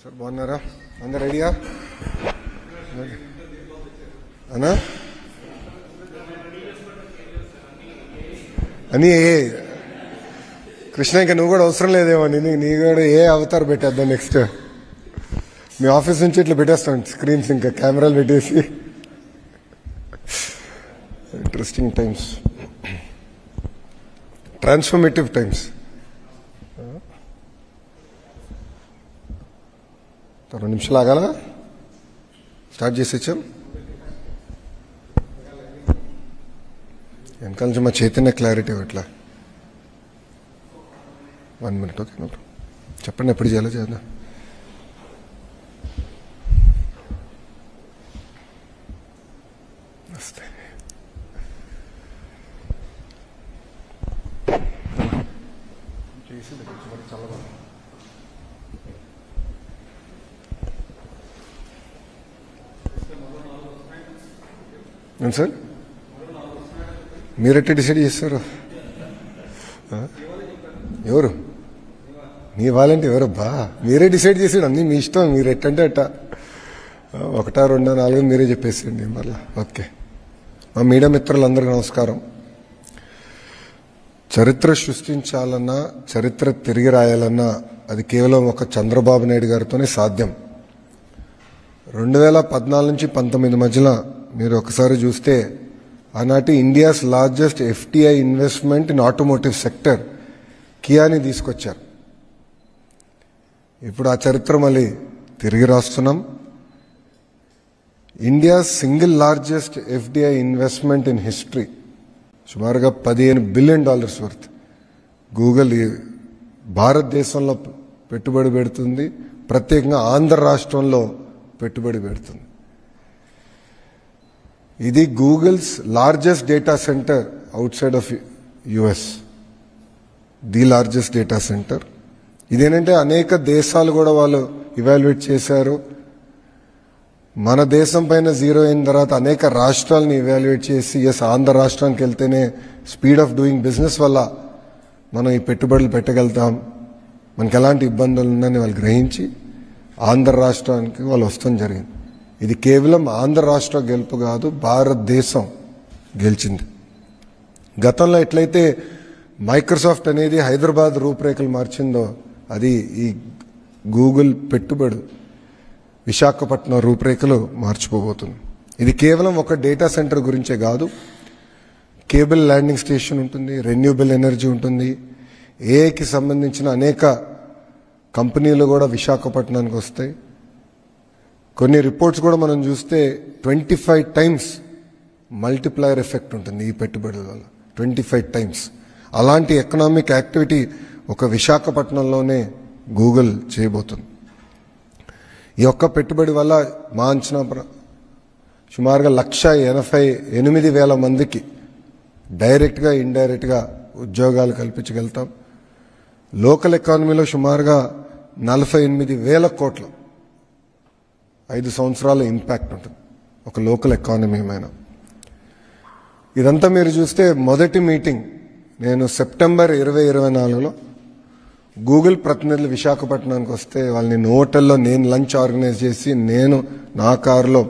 Sir బాగున్నారా? అందరు రెడీయా అన్నా? అని కృష్ణ ఇంకా నువ్వు కూడా అవసరం లేదేమో, నీ కూడా ఏ అవతారు పెట్టేద్దాం నెక్స్ట్. మీ ఆఫీస్ నుంచి ఇట్లా పెట్టేస్తాం స్క్రీన్స్, ఇంకా కెమెరాలు పెట్టేసి. Interesting times, transformative times. 2 నిమిషాలు ఆగాలా? స్టార్ట్ చేసేచ్చాం. వెనకాల నుంచి మా చైతన్య క్లారిటీ ఎట్లా? 1 minute. ఓకే, చెప్పండి ఎప్పుడు చేయాలో చేద్దాం. వస్తే ఏం సార్ మీరెట్టే డిసైడ్ చేస్తారు? ఎవరు మీ వాళ్ళంటే ఎవరబ్బా? మీరే డిసైడ్ చేసాడు, అన్నీ మీ ఇష్టం, మీరు ఎట్టంటే అట్ట. 1, 2, 4 మీరే చెప్పేసేయండి మళ్ళీ. ఓకే, మా మీడియా మిత్రులందరికీ నమస్కారం. చరిత్ర సృష్టించాలన్నా, చరిత్ర తిరిగి రాయాలన్నా అది కేవలం ఒక చంద్రబాబు నాయుడు గారితోనే సాధ్యం. 2014 నుంచి 19 మధ్యలో మీరు ఒకసారి చూస్తే ఆనాటి India's largest FDI investment in automotive sector కియాని తీసుకొచ్చారు. ఇప్పుడు ఆ చరిత్ర మళ్ళీ తిరిగి రాస్తున్నాం. India single largest FDI investment in history, సుమారుగా $15 బిలియన్ వర్త్ గూగుల్ భారతదేశంలో పెట్టుబడి పెడుతుంది, ప్రత్యేకంగా ఆంధ్ర రాష్ట్రంలో పెట్టుబడి పెడుతుంది. ఇది Google's largest data centre out side of US, the largest data centre. ఇదేంటంటే అనేక దేశాలు కూడా వాళ్ళు ఇవాల్యుయేట్ చేశారు. మన దేశం పైన జీరో అయిన తర్వాత అనేక రాష్ట్రాలను ఇవాల్యుయేట్ చేసి, ఆంధ్ర రాష్ట్రానికి వెళ్తేనే స్పీడ్ ఆఫ్ డూయింగ్ బిజినెస్ వల్ల మనం ఈ పెట్టుబడులు పెట్టగలుగుతాం, మనకి ఎలాంటి ఇబ్బందులు ఉన్నాయని వాళ్ళు గ్రహించి ఆంధ్ర రాష్ట్రానికి వాళ్ళు వస్తాం జరిగింది. ఇది కేవలం ఆంధ్ర రాష్ట్ర గెలుపు కాదు, భారతదేశం గెలిచింది. గతంలో ఎట్లయితే మైక్రోసాఫ్ట్ అనేది హైదరాబాద్ రూపురేఖలు మార్చిందో, అది ఈ గూగుల్ పెట్టుబడి విశాఖపట్నం రూపురేఖలు మార్చిపోబోతుంది. ఇది కేవలం ఒక డేటా సెంటర్ గురించే కాదు, కేబుల్ ల్యాండింగ్ స్టేషన్ ఉంటుంది, రెన్యూబుల్ ఎనర్జీ ఉంటుంది, ఏఐకి సంబంధించిన అనేక కంపెనీలు కూడా విశాఖపట్నానికి వస్తాయి. కొన్ని రిపోర్ట్స్ కూడా మనం చూస్తే 25 times మల్టిప్లయర్ ఎఫెక్ట్ ఉంటుంది ఈ పెట్టుబడుల వల్ల. 25 times అలాంటి ఎకనామిక్ యాక్టివిటీ ఒక విశాఖపట్నంలోనే గూగుల్ చేయబోతుంది. ఈ ఒక్క పెట్టుబడి వల్ల మా అంచనా సుమారుగా 1,88,000 మందికి డైరెక్ట్గా ఇండైరెక్ట్గా ఉద్యోగాలు కల్పించగలుగుతాం. లోకల్ ఎకానమీలో సుమారుగా 48,000 కోట్ల 5 సంవత్సరాల ఇంపాక్ట్ ఉంటుంది ఒక లోకల్ ఎకానమీ మీద. ఇదంతా మీరు చూస్తే మొదటి మీటింగ్ నేను సెప్టెంబర్ 2024లో గూగుల్ ప్రతినిధులు విశాఖపట్నానికి వస్తే వాళ్ళని హోటల్లో నేను లంచ్ ఆర్గనైజ్ చేసి, నేను నా కారులో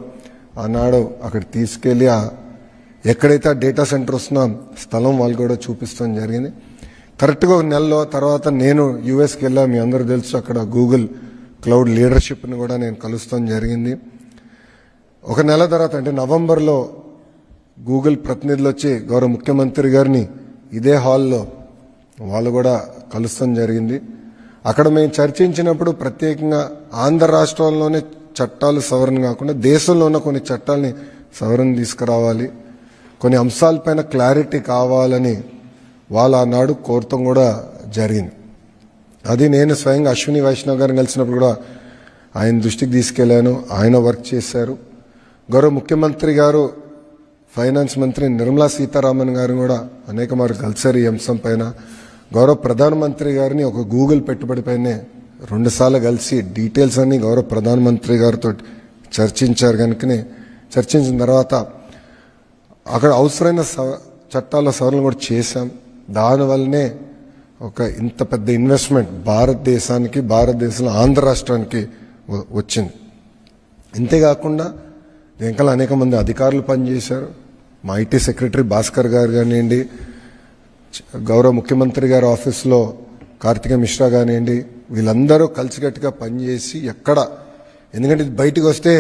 ఆనాడు అక్కడ తీసుకెళ్లి ఎక్కడైతే ఆ డేటా సెంటర్ వస్తున్నా స్థలం వాళ్ళు కూడా చూపిస్తాం జరిగింది. కరెక్ట్గా 1 నెలలో తర్వాత నేను యూఎస్కి వెళ్ళా, మీ అందరూ తెలుసు, అక్కడ గూగుల్ క్లౌడ్ లీడర్షిప్ని కూడా నేను కలుస్తాం జరిగింది. 1 నెల తర్వాత అంటే నవంబర్లో గూగుల్ ప్రతినిధులు వచ్చి గౌరవ ముఖ్యమంత్రి గారిని ఇదే హాల్లో వాళ్ళు కూడా కలుస్తాం జరిగింది. అక్కడ మేము చర్చించినప్పుడు ప్రత్యేకంగా ఆంధ్ర రాష్ట్రంలోనే చట్టాలు సవరణ కాకుండా దేశంలో ఉన్న కొన్ని చట్టాలని సవరణ తీసుకురావాలి, కొన్ని అంశాలపైన క్లారిటీ కావాలని వాళ్ళు ఆనాడు కోరటం కూడా జరిగింది. అది నేను స్వయంగా అశ్విని వైష్ణవ్ గారిని కలిసినప్పుడు కూడా ఆయన దృష్టికి తీసుకెళ్లాను, ఆయన వర్క్ చేశారు. గౌరవ ముఖ్యమంత్రి గారు, ఫైనాన్స్ మంత్రి నిర్మలా సీతారామన్ గారిని కూడా అనేక మార్లు కలిసారు ఈ అంశం పైన. గౌరవ ప్రధానమంత్రి గారిని ఒక గూగుల్ పెట్టుబడి పైనే 2 సార్లు కలిసి డీటెయిల్స్ అన్ని గౌరవ ప్రధానమంత్రి గారితో చర్చించారు. కనుకనే చర్చించిన తర్వాత అక్కడ అవసరమైన చట్టాల సవరణ కూడా చేశాం. దానివల్లనే ఒక ఇంత పెద్ద ఇన్వెస్ట్మెంట్ భారతదేశానికి, భారతదేశంలో ఆంధ్ర రాష్ట్రానికి వచ్చింది. ఇంతేకాకుండా వెంకల అనేక మంది అధికారులు పనిచేశారు. మా ఐటీ సెక్రటరీ భాస్కర్ గారు కానివ్వండి, గౌరవ ముఖ్యమంత్రి గారి ఆఫీస్లో కార్తిక మిశ్రా కానివ్వండి, వీళ్ళందరూ కలిసికట్టుగా పనిచేసి ఎందుకంటే ఇది బయటకు వస్తే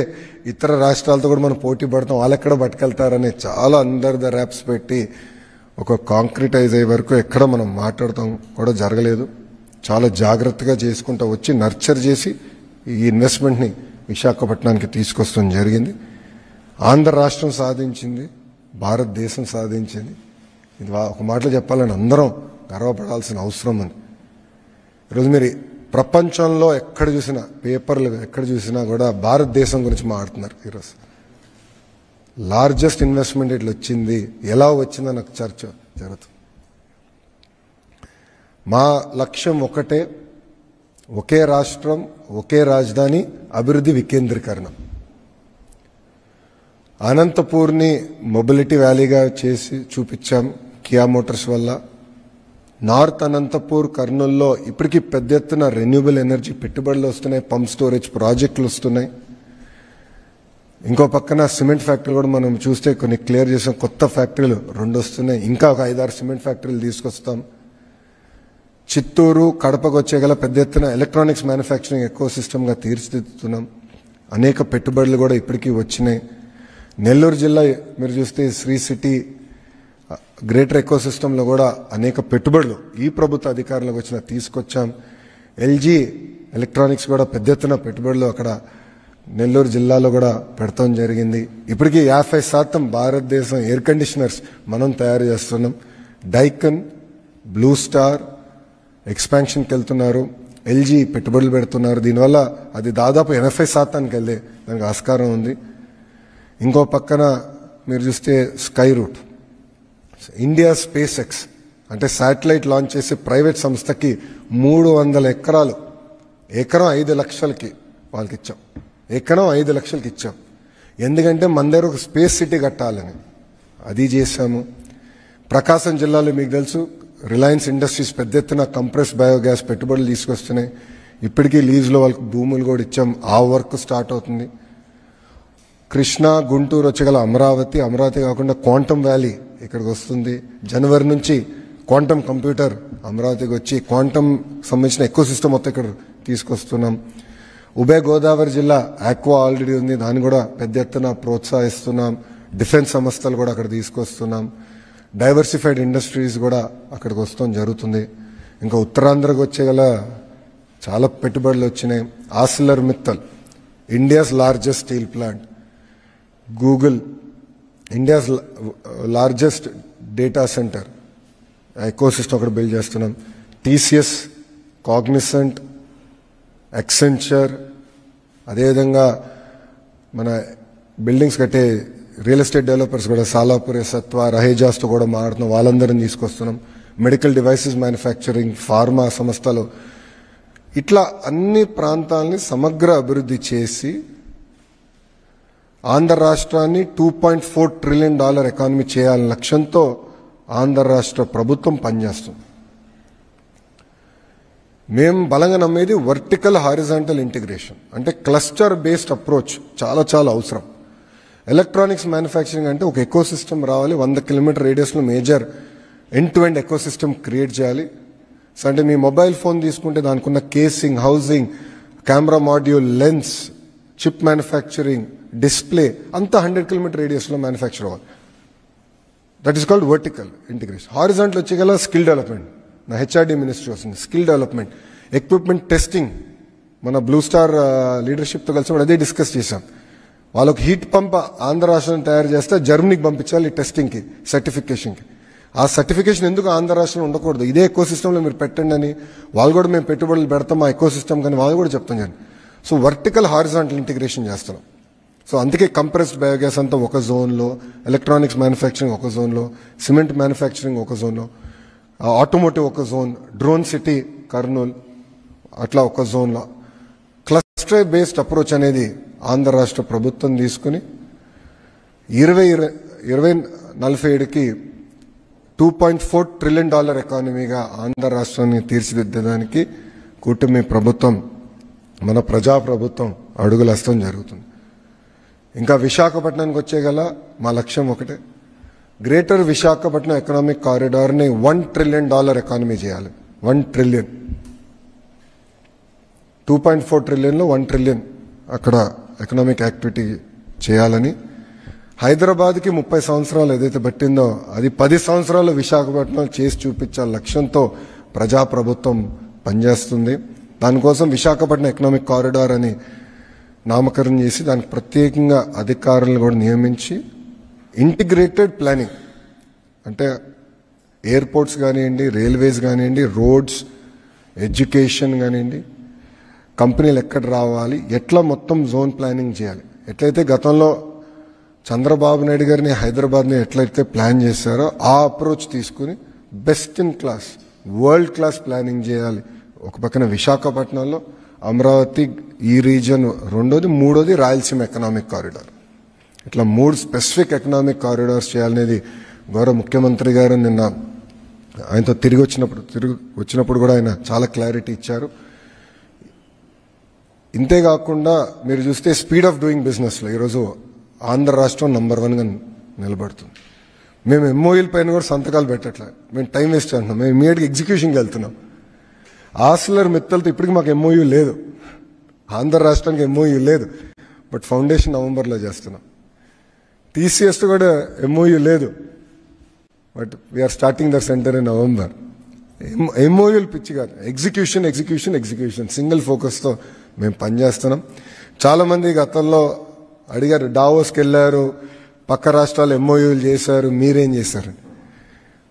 ఇతర రాష్ట్రాలతో కూడా మనం పోటీ పడతాం, వాళ్ళు ఎక్కడ పట్టుకెళ్తారని చాలా అండర్ ద ర్యాప్స్ పెట్టి ఒక కాంక్రిటైజ్ అయ్యే వరకు ఎక్కడ మనం మాట్లాడతాం కూడా జరగలేదు. చాలా జాగ్రత్తగా చేసుకుంటూ వచ్చి నర్చర్ చేసి ఈ ఇన్వెస్ట్మెంట్ని విశాఖపట్నానికి తీసుకొస్తాం జరిగింది. ఆంధ్ర రాష్ట్రం సాధించింది, భారతదేశం సాధించింది. ఇది ఒక మాటలో చెప్పాలని అందరం గర్వపడాల్సిన అవసరం ఉంది. ఈరోజు మీరు ప్రపంచంలో ఎక్కడ చూసినా, పేపర్లు ఎక్కడ చూసినా కూడా భారతదేశం గురించి మాట్లాడుతున్నారు. ఈరోజు లార్జెస్ట్ ఇన్వెస్ట్మెంట్ ఇట్లా వచ్చింది, ఎలా వచ్చిందని నాకు చర్చ జరుగుతుంది. మా లక్ష్యం ఒకటే, ఒకే రాష్ట్రం, ఒకే రాజధాని, అభివృద్ధి వికేంద్రీకరణ. అనంతపూర్ని మొబిలిటీ వ్యాలీగా చేసి చూపించాం కియా మోటార్స్ వల్ల. నార్త్ అనంతపూర్, కర్నూల్లో ఇప్పటికీ పెద్ద ఎత్తున రెన్యూబుల్ ఎనర్జీ పెట్టుబడులు వస్తున్నాయి, పంప్ స్టోరేజ్ ప్రాజెక్టులు వస్తున్నాయి. ఇంకో పక్కన సిమెంట్ ఫ్యాక్టరీలు కూడా మనం చూస్తే కొన్ని క్లియర్ చేసాం, కొత్త ఫ్యాక్టరీలు 2 వస్తున్నాయి. ఇంకా ఒక 5-6 సిమెంట్ ఫ్యాక్టరీలు తీసుకొస్తాం. చిత్తూరు, కడపకు వచ్చేగల పెద్ద ఎత్తున ఎలక్ట్రానిక్స్ మ్యానుఫ్యాక్చరింగ్ ఎకో సిస్టమ్గా తీర్చిదిద్దుతున్నాం. అనేక పెట్టుబడులు కూడా ఇప్పటికీ వచ్చినాయి. నెల్లూరు జిల్లా మీరు చూస్తే శ్రీ సిటీ గ్రేటర్ ఎకో సిస్టంలో కూడా అనేక పెట్టుబడులు ఈ ప్రభుత్వ అధికారులకు వచ్చిన తీసుకొచ్చాం. ఎల్జీ ఎలక్ట్రానిక్స్ కూడా పెద్ద ఎత్తున పెట్టుబడులు అక్కడ నెల్లూరు జిల్లాలో కూడా పెడతాం జరిగింది. ఇప్పటికీ 50% భారతదేశం ఎయిర్ కండిషనర్స్ మనం తయారు చేస్తున్నాం. డైకన్, బ్లూ స్టార్ ఎక్స్పాన్షన్కి వెళ్తున్నారు, ఎల్జీ పెట్టుబడులు పెడుతున్నారు. దీనివల్ల అది దాదాపు 80% వెళ్ళే దానికి ఆస్కారం ఉంది. ఇంకో పక్కన మీరు చూస్తే Skyroot, India SpaceX అంటే శాటిలైట్ లాంచ్ చేసే ప్రైవేట్ సంస్థకి 300 ఎకరాలు, ఎకరం 5 లక్షలకి వాళ్ళకి ఇచ్చాం. ఎకరం 5 లక్షలకి ఇచ్చాం. ఎందుకంటే మన దగ్గర ఒక స్పేస్ సిటీ కట్టాలని అది చేశాము. ప్రకాశం జిల్లాలో మీకు తెలుసు రిలయన్స్ ఇండస్ట్రీస్ పెద్ద ఎత్తున కంప్రెస్ బయోగ్యాస్ పెట్టుబడులు తీసుకొస్తున్నాయి. ఇప్పటికీ లీజ్లో వాళ్ళకి భూములు కూడా ఇచ్చాం. ఆ వర్క్ స్టార్ట్ అవుతుంది. కృష్ణా, గుంటూరు వచ్చగల అమరావతి కాకుండా క్వాంటమ్ వ్యాలీ ఇక్కడికి వస్తుంది. జనవరి నుంచి క్వాంటమ్ కంప్యూటర్ అమరావతికి వచ్చి క్వాంటమ్ సంబంధించిన ఎకో సిస్టమ్ మొత్తం ఇక్కడ తీసుకొస్తున్నాం. ఉభయ గోదావరి జిల్లా ఆక్వా ఆల్రెడీ ఉంది, దాన్ని కూడా పెద్ద ఎత్తున ప్రోత్సహిస్తున్నాం. డిఫెన్స్ సంస్థలు కూడా అక్కడ తీసుకొస్తున్నాం. డైవర్సిఫైడ్ ఇండస్ట్రీస్ కూడా అక్కడికి వస్తాం జరుగుతుంది. ఇంకా ఉత్తరాంధ్రకు వచ్చేగల చాలా పెట్టుబడులు వచ్చినాయి. Arcelor Mittal, India's largest steel plant. Google, India's largest data centre eco system అక్కడ బిల్డ్ చేస్తున్నాం. టీసీఎస్, కాగ్నిసెంట్, ఎక్సెంచర్, అదేవిధంగా మన బిల్డింగ్స్ కట్టే రియల్ ఎస్టేట్ డెవలపర్స్ కూడా సాలాపూర్, సత్వా, రహేజాస్తో కూడా మాట్లాడుతున్నాం. వాళ్ళందరినీ తీసుకొస్తున్నాం. మెడికల్ డివైసెస్ మ్యానుఫ్యాక్చరింగ్, ఫార్మా సంస్థలు, ఇట్లా అన్ని ప్రాంతాలని సమగ్ర అభివృద్ధి చేసి ఆంధ్ర రాష్ట్రాన్ని $2.4 ట్రిలియన్ ఎకానమీ చేయాలనే లక్ష్యంతో ఆంధ్ర రాష్ట్ర ప్రభుత్వం పనిచేస్తుంది. మేము బలంగా నమ్మేది వర్టికల్ హారిజాంటల్ ఇంటిగ్రేషన్, అంటే క్లస్టర్ బేస్డ్ అప్రోచ్ చాలా చాలా అవసరం. ఎలక్ట్రానిక్స్ మ్యానుఫ్యాక్చరింగ్ అంటే ఒక ఎకో సిస్టమ్ రావాలి. 100 కిలోమీటర్ రేడియస్లో major end to end ecosystem create చేయాలి. సో అంటే మీ మొబైల్ ఫోన్ తీసుకుంటే దానికి ఉన్న casing, housing, camera module, lens, chip manufacturing, display అంతా 100 కిలోమీటర్ రేడియస్లో మ్యానుఫ్యాక్చర్ అవ్వాలి. That is called vertical integration. Horizontal వచ్చేగల స్కిల్ డెవలప్మెంట్, నా హెచ్ఆర్డీ మినిస్ట్రీ వస్తుంది. స్కిల్ డెవలప్మెంట్, ఎక్విప్మెంట్ టెస్టింగ్, మన బ్లూ స్టార్ లీడర్షిప్తో కలిసి అదే డిస్కస్ చేశాం. వాళ్ళకు హీట్ పంప్ ఆంధ్ర రాష్ట్రం తయారు చేస్తే జర్మనీకి పంపించాలి టెస్టింగ్కి, సర్టిఫికేషన్కి. ఆ సర్టిఫికేషన్ ఎందుకు ఆంధ్ర రాష్ట్రంలో ఉండకూడదు, ఇదే ఎకో సిస్టంలో మీరు పెట్టండి అని వాళ్ళు కూడా మేము పెట్టుబడులు పెడతాం ఆ ఎకో సిస్టమ్ కానీ వాళ్ళు కూడా చెప్తాం కానీ. సో వర్టికల్ హారిజాంటల్ ఇంటిగ్రేషన్ చేస్తున్నాం. సో అందుకే కంప్రెస్డ్ బయోగ్యాస్ అంతా ఒక జోన్లో, ఎలక్ట్రానిక్స్ మ్యానుఫ్యాక్చరింగ్ ఒక జోన్లో, సిమెంట్ మ్యానుఫ్యాక్చరింగ్ ఒక జోన్లో, ఆటోమోటివ్ ఒక జోన్, డ్రోన్ సిటీ కర్నూలు అట్లా ఒక జోన్లో. క్లస్టర్ బేస్డ్ అప్రోచ్ అనేది ఆంధ్ర రాష్ట్ర ప్రభుత్వం తీసుకుని 2047కి $2.4 ట్రిలియన్ ఎకానమీగా ఆంధ్ర రాష్ట్రాన్ని తీర్చిదిద్దడానికి కూటమి ప్రభుత్వం మన ప్రజాప్రభుత్వం అడుగులేస్తాం జరుగుతుంది. ఇంకా విశాఖపట్నానికి వచ్చేగల మా లక్ష్యం ఒకటే, గ్రేటర్ విశాఖపట్నం ఎకనామిక్ కారిడార్ని $1 trillion ఎకానమీ చేయాలి. 1 trillion, 2.4 trillion 1 trillion అక్కడ ఎకనామిక్ యాక్టివిటీ చేయాలని. హైదరాబాద్కి 30 సంవత్సరాలు ఏదైతే పట్టిందో అది 10 సంవత్సరాలు విశాఖపట్నం చేసి చూపించాల లక్ష్యంతో ప్రజాప్రభుత్వం పనిచేస్తుంది. దానికోసం విశాఖపట్నం ఎకనామిక్ కారిడార్ అని నామకరణం చేసి దానికి ప్రత్యేకంగా అధికారులను కూడా నియమించి ఇంటిగ్రేటెడ్ ప్లానింగ్ అంటే ఎయిర్పోర్ట్స్ కానివ్వండి, రైల్వేస్ కానివ్వండి, రోడ్స్, ఎడ్యుకేషన్ కానివ్వండి, కంపెనీలు ఎక్కడ రావాలి, ఎట్లా మొత్తం జోన్ ప్లానింగ్ చేయాలి. ఎట్లయితే గతంలో చంద్రబాబు నాయుడు గారిని హైదరాబాద్ని ఎట్లయితే ప్లాన్ చేశారో ఆ అప్రోచ్ తీసుకుని best in class, world class planning చేయాలి. ఒక పక్కన విశాఖపట్నంలో, అమరావతి ఈ రీజన్ రెండోది, మూడోది రాయలసీమ ఎకనామిక్ కారిడార్. ఇట్లా 3 స్పెసిఫిక్ ఎకనామిక్ కారిడార్స్ చేయాలనేది గౌరవ ముఖ్యమంత్రి గారు నిన్న ఆయనతో తిరిగి వచ్చినప్పుడు కూడా ఆయన చాలా క్లారిటీ ఇచ్చారు. ఇంతేకాకుండా మీరు చూస్తే స్పీడ్ ఆఫ్ డూయింగ్ బిజినెస్లో ఈరోజు ఆంధ్ర రాష్ట్రం నంబర్ 1గా నిలబడుతుంది. మేము ఎంఓయూల పైన కూడా సంతకాలు పెట్టట్లే, మేము టైం వేస్ట్ చేస్తున్నాం, మేము ఇమీడియట్గా ఎగ్జిక్యూషన్కి వెళ్తున్నాం. ఆర్సిలర్ మిత్తల్తో ఇప్పటికి మాకు ఎంఓయూ లేదు, ఆంధ్ర రాష్ట్రానికి ఎంఓయూ లేదు, బట్ ఫౌండేషన్ నవంబర్లో చేస్తున్నాం. టీసీఎస్ కూడా ఎంఓయూ లేదు, but we're starting the centre in November. ఎంఓయూలు పిచ్చి కాదు, ఎగ్జిక్యూషన్ ఎగ్జిక్యూషన్ ఎగ్జిక్యూషన్ సింగిల్ ఫోకస్తో మేము పనిచేస్తున్నాం. చాలామంది గతంలో అడిగారు, డావోస్కి వెళ్ళారు, పక్క రాష్ట్రాలు ఎంఓయూలు చేశారు, మీరేం చేశారు?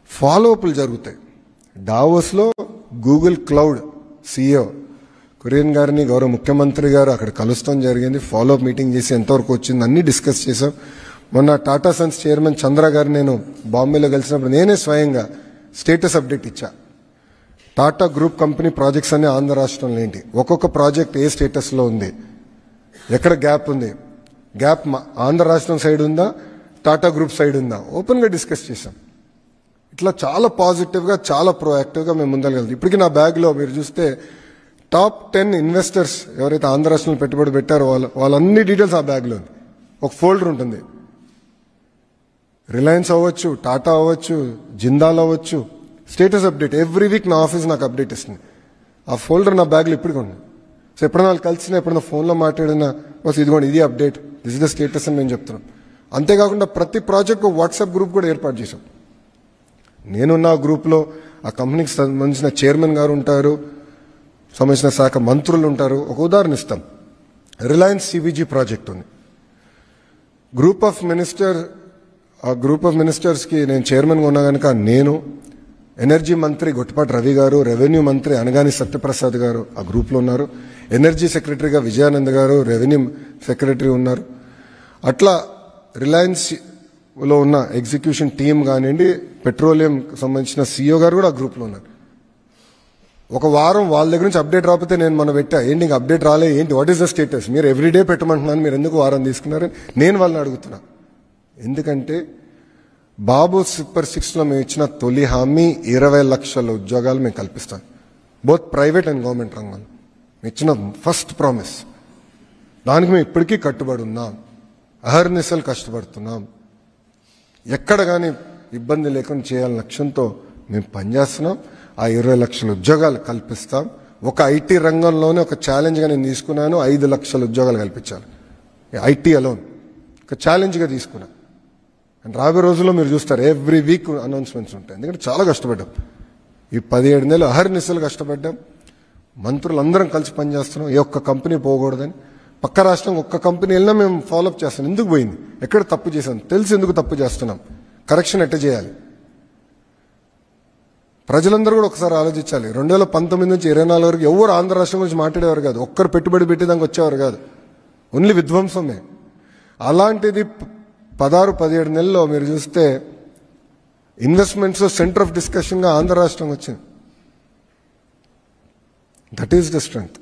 ఫాలోఅప్లు జరుగుతాయి. డావోస్లో గూగుల్ క్లౌడ్ CEO కురియన్ గారిని గౌరవ ముఖ్యమంత్రి గారు అక్కడ కలుస్తాం జరిగింది. ఫాలోఅప్ మీటింగ్ చేసి ఎంతవరకు వచ్చింది అన్నీ డిస్కస్ చేశాం. మొన్న టాటా సన్స్ చైర్మన్ చంద్ర గారు నేను బాంబేలో కలిసినప్పుడు నేనే స్వయంగా స్టేటస్ అప్డేట్ ఇచ్చా. టాటా గ్రూప్ కంపెనీ ప్రాజెక్ట్స్ అన్ని ఆంధ్ర రాష్ట్రంలో ఏంటి, ఒక్కొక్క ప్రాజెక్ట్ ఏ స్టేటస్లో ఉంది, ఎక్కడ గ్యాప్ ఉంది, గ్యాప్ ఆంధ్ర రాష్ట్రం సైడ్ ఉందా, టాటా గ్రూప్ సైడ్ ఉందా, ఓపెన్గా డిస్కస్ చేశాం. ఇట్లా చాలా పాజిటివ్గా, చాలా ప్రోయాక్టివ్గా మేము ముందరగలుగుతాం. ఇప్పటికీ నా బ్యాగ్లో మీరు చూస్తే టాప్ 10 ఇన్వెస్టర్స్ ఎవరైతే ఆంధ్ర రాష్ట్రంలో పెట్టుబడి పెట్టారో వాళ్ళన్ని డీటెయిల్స్ ఆ బ్యాగ్లో ఉంది. ఒక ఫోల్డర్ ఉంటుంది, రిలయన్స్ అవ్వచ్చు, టాటా అవ్వచ్చు, జిందాల్ అవ్వచ్చు, స్టేటస్ అప్డేట్ ఎవ్రీ వీక్ నా ఆఫీస్ నాకు అప్డేట్ ఇస్తుంది. ఆ ఫోల్డర్ నా బ్యాగ్లో ఇప్పటికీ ఉంది. సో ఎప్పుడైనా వాళ్ళు కలిసినా, ఎప్పుడైనా ఫోన్లో మాట్లాడినా బస్ ఇదిగోండి ఇది update, this is the status అని మేము చెప్తున్నాం. అంతేకాకుండా ప్రతి ప్రాజెక్ట్ వాట్సాప్ గ్రూప్ కూడా ఏర్పాటు చేశాం. నేనున్న గ్రూప్లో ఆ కంపెనీకి సంబంధించిన చైర్మన్ గారు ఉంటారు, సంబంధించిన శాఖ మంత్రులు ఉంటారు. ఒక ఉదాహరణ ఇస్తాం, రిలయన్స్ CBG ప్రాజెక్ట్ ఉంది. ఆ గ్రూప్ ఆఫ్ మినిస్టర్స్కి నేను చైర్మన్గా ఉన్నా కనుక నేను, ఎనర్జీ మంత్రి గొట్టిపాటి రవి గారు, రెవెన్యూ మంత్రి అనగాని సత్యప్రసాద్ గారు ఆ గ్రూప్లో ఉన్నారు, ఎనర్జీ సెక్రటరీగా విజయానంద్ గారు, రెవెన్యూ సెక్రటరీ ఉన్నారు. అట్లా రిలయన్స్లో ఉన్న ఎగ్జిక్యూషన్ టీం కానివ్వండి, పెట్రోలియం సంబంధించిన CEO గారు కూడా ఆ గ్రూప్లో ఉన్నారు. ఒక వారం వాళ్ళ దగ్గర నుంచి అప్డేట్ రాకపోతే నేను మన పెట్టా, ఏంటి ఇంకా అప్డేట్ రాలే ఏంటి, వాట్ ఈస్ ద స్టేటస్, మీరు ఎవ్రీడే పెట్టమంటున్నాను, మీరు ఎందుకు వారం తీసుకున్నారని నేను వాళ్ళని అడుగుతున్నా. ఎందుకంటే బాబు సూపర్ 6లో మేము ఇచ్చిన తొలి హామీ 20 లక్షల ఉద్యోగాలు మేము కల్పిస్తాం, బోత్ ప్రైవేట్ అండ్ గవర్నమెంట్ రంగంలో. ఇచ్చిన ఫస్ట్ ప్రామిస్, దానికి మేము ఇప్పటికీ కట్టుబడి ఉన్నాం, అహర్నిశలు కష్టపడుతున్నాం, ఎక్కడ కానీ ఇబ్బంది లేకుండా చేయాలని లక్ష్యంతో మేము పనిచేస్తున్నాం. ఆ 20 లక్షల ఉద్యోగాలు కల్పిస్తాం. ఒక IT రంగంలోనే ఒక ఛాలెంజ్గా నేను తీసుకున్నాను, 5 లక్షల ఉద్యోగాలు కల్పించాలి. IT అలోన్ ఒక ఛాలెంజ్గా తీసుకున్నా. అండ్ రాబోయే రోజుల్లో మీరు చూస్తారు ఎవ్రీ వీక్ అనౌన్స్మెంట్స్ ఉంటాయి. ఎందుకంటే చాలా కష్టపడ్డాం, ఈ 17 నెలలు అహర్నిశలు కష్టపడ్డాం. మంత్రులందరం కలిసి పనిచేస్తున్నాం, ఏ ఒక్క కంపెనీ పోకూడదని. పక్క రాష్ట్రం ఒక్క కంపెనీ వెళ్ళినా మేము ఫాలోఅప్ చేస్తాం, ఎందుకు పోయింది, ఎక్కడ తప్పు చేశాం, తెలిసి ఎందుకు తప్పు చేస్తున్నాం, కరెక్షన్ ఎట్ట చేయాలి. ప్రజలందరూ కూడా ఒకసారి ఆలోచించాలి. 2019 నుంచి 24 వరకు ఎవరు ఆంధ్ర రాష్ట్రం గురించి మాట్లాడేవారు కాదు, ఒక్కరు పెట్టుబడి పెట్టేదానికి వచ్చేవారు కాదు, ఓన్లీ విధ్వంసమే. అలాంటిది 16-17 నెలల్లో మీరు చూస్తే ఇన్వెస్ట్మెంట్స్ సెంటర్ ఆఫ్ డిస్కషన్గా ఆంధ్ర రాష్ట్రం వచ్చింది. That is the strength.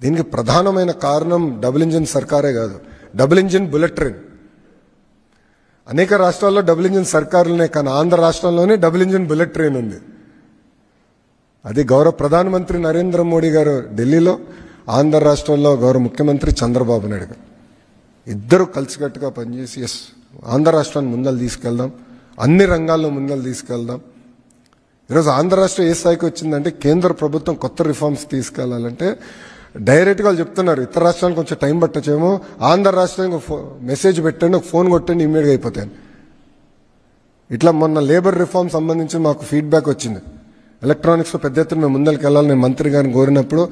దీనికి ప్రధానమైన కారణం డబుల్ ఇంజిన్ సర్కారే కాదు, డబుల్ ఇంజిన్ బుల్లెట్ ట్రైన్. అనేక రాష్ట్రాల్లో డబుల్ ఇంజిన్ సర్కారులనే, కానీ ఆంధ్ర రాష్ట్రంలోనే డబుల్ ఇంజిన్ బుల్లెట్ ట్రైన్ ఉంది. అది గౌరవ ప్రధానమంత్రి నరేంద్ర మోడీ గారు ఢిల్లీలో ఆంధ్ర రాష్ట్రంలో గౌరవ ముఖ్యమంత్రి చంద్రబాబు నాయుడు గారు ఇద్దరు కలిసికట్టుగా పనిచేసి ఆంధ్ర రాష్ట్రాన్ని ముందలు తీసుకెళ్దాం, అన్ని రంగాల్లో ముందలు తీసుకెళ్దాం. ఈరోజు ఆంధ్ర రాష్ట్రం ఏ స్థాయికి వచ్చిందంటే కేంద్ర ప్రభుత్వం కొత్త రిఫార్మ్స్ తీసుకెళ్లాలంటే డైరెక్ట్గా వాళ్ళు చెప్తున్నారు ఇతర రాష్ట్రానికి కొంచెం టైం పట్టచ్చేమో, ఆంధ్ర రాష్ట్రానికి మెసేజ్ పెట్టండి, ఒక ఫోన్ కొట్టండి, ఇమ్మీడియట్గా అయిపోతాయి. ఇట్లా మొన్న లేబర్ రిఫార్మ్ సంబంధించి మాకు ఫీడ్బ్యాక్ వచ్చింది. ఎలక్ట్రానిక్స్లో పెద్ద ఎత్తున మేము ముందరికి వెళ్ళాలి. నేను మంత్రి గారిని కోరినప్పుడు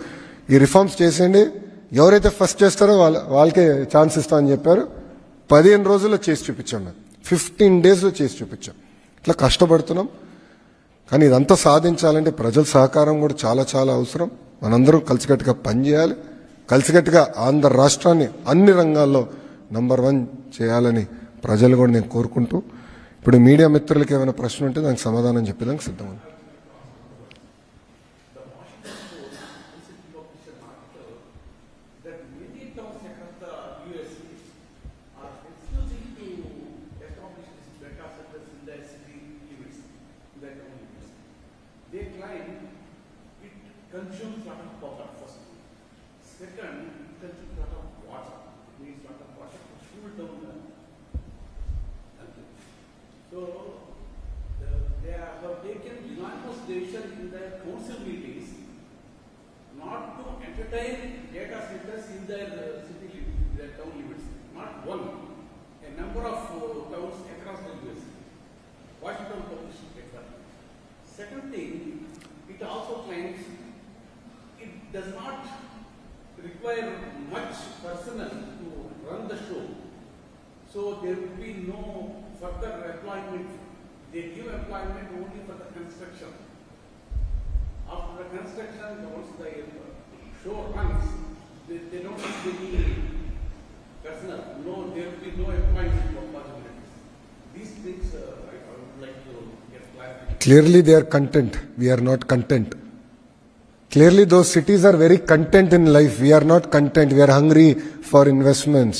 ఈ రిఫార్మ్స్ చేసేయండి, ఎవరైతే ఫస్ట్ చేస్తారో వాళ్ళకే ఛాన్స్ ఇస్తామని చెప్పారు. 15 రోజుల్లో చేసి చూపించాం. మేము 15 డేస్లో చేసి చూపించాం. ఇట్లా కష్టపడుతున్నాం. కానీ ఇదంతా సాధించాలంటే ప్రజల సహకారం కూడా చాలా చాలా అవసరం. మనందరం కలిసికట్టుగా పనిచేయాలి. కలిసికట్టుగా ఆంధ్ర రాష్ట్రాన్ని అన్ని రంగాల్లో నంబర్ 1 చేయాలని ప్రజలు కూడా నేను కోరుకుంటూ, ఇప్పుడు మీడియా మిత్రులకి ఏమైనా ప్రశ్న ఉంటే దానికి సమాధానం చెప్పేదానికి సిద్ధం. They claim it consumes a lot of power first. Second, it consumes a lot of water. It needs a lot of water to cool down the country. So they have taken unanimous decision in their council meetings not to entertain data centers in their city, their town limits. Not one, a number of towns across the US. Washington published paper. Second thing, it also claims it does not require much personnel to run the show. So there will be no further employment. They give employment only for the construction. After the construction, once the show runs, they don't need any personnel. No, there will be no employment possibilities. These things I would like to get clarification. Clearly they are content. We are not content. Clearly those cities are very content in life. We are not content. We are hungry for investments.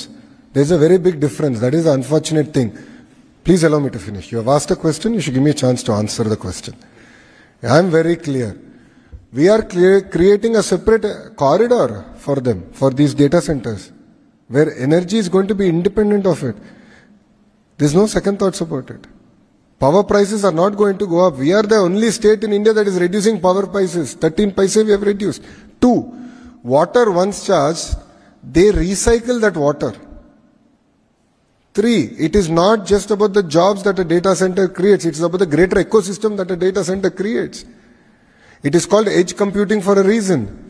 There is a very big difference. That is the unfortunate thing. Please allow me to finish. You have asked a question. You should give me a chance to answer the question. I am very clear. We are creating a separate corridor for them, for these data centers, where energy is going to be independent of it. There is no second thoughts about it. Power prices are not going to go up. We are the only state in India that is reducing power prices. 13 paise we have reduced. 2, water once charged, they recycle that water. 3, it is not just about the jobs that a data center creates. It is about the greater ecosystem that a data center creates. It is called edge computing for a reason.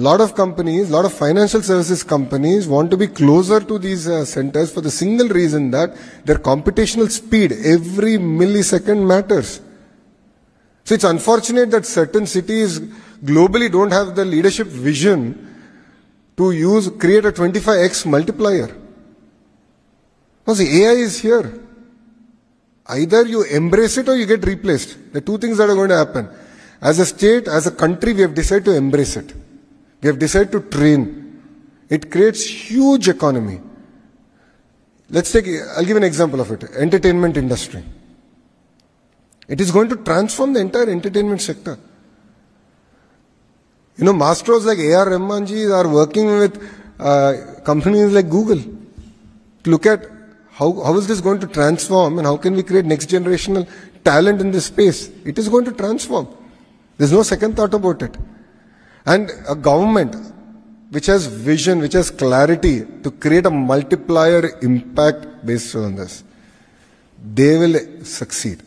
Lot of companies, lot of financial services companies want to be closer to these centers for the single reason that their computational speed, every millisecond matters. So it's unfortunate that certain cities globally don't have the leadership vision to create a 25x multiplier. Because the AI is here. Either you embrace it or you get replaced. The two things that are going to happen. As a state, as a country, we have decided to embrace it. We have decided to train. It creates huge economy. I'll give an example of it. Entertainment industry. It is going to transform the entire entertainment sector. You know, masters like A.R. Rahmanji are working with companies like Google to look at how is this going to transform and how can we create next generational talent in this space. It is going to transform. There's no second thought about it. And a government which has vision, which has clarity to create a multiplier impact based on this, they will succeed.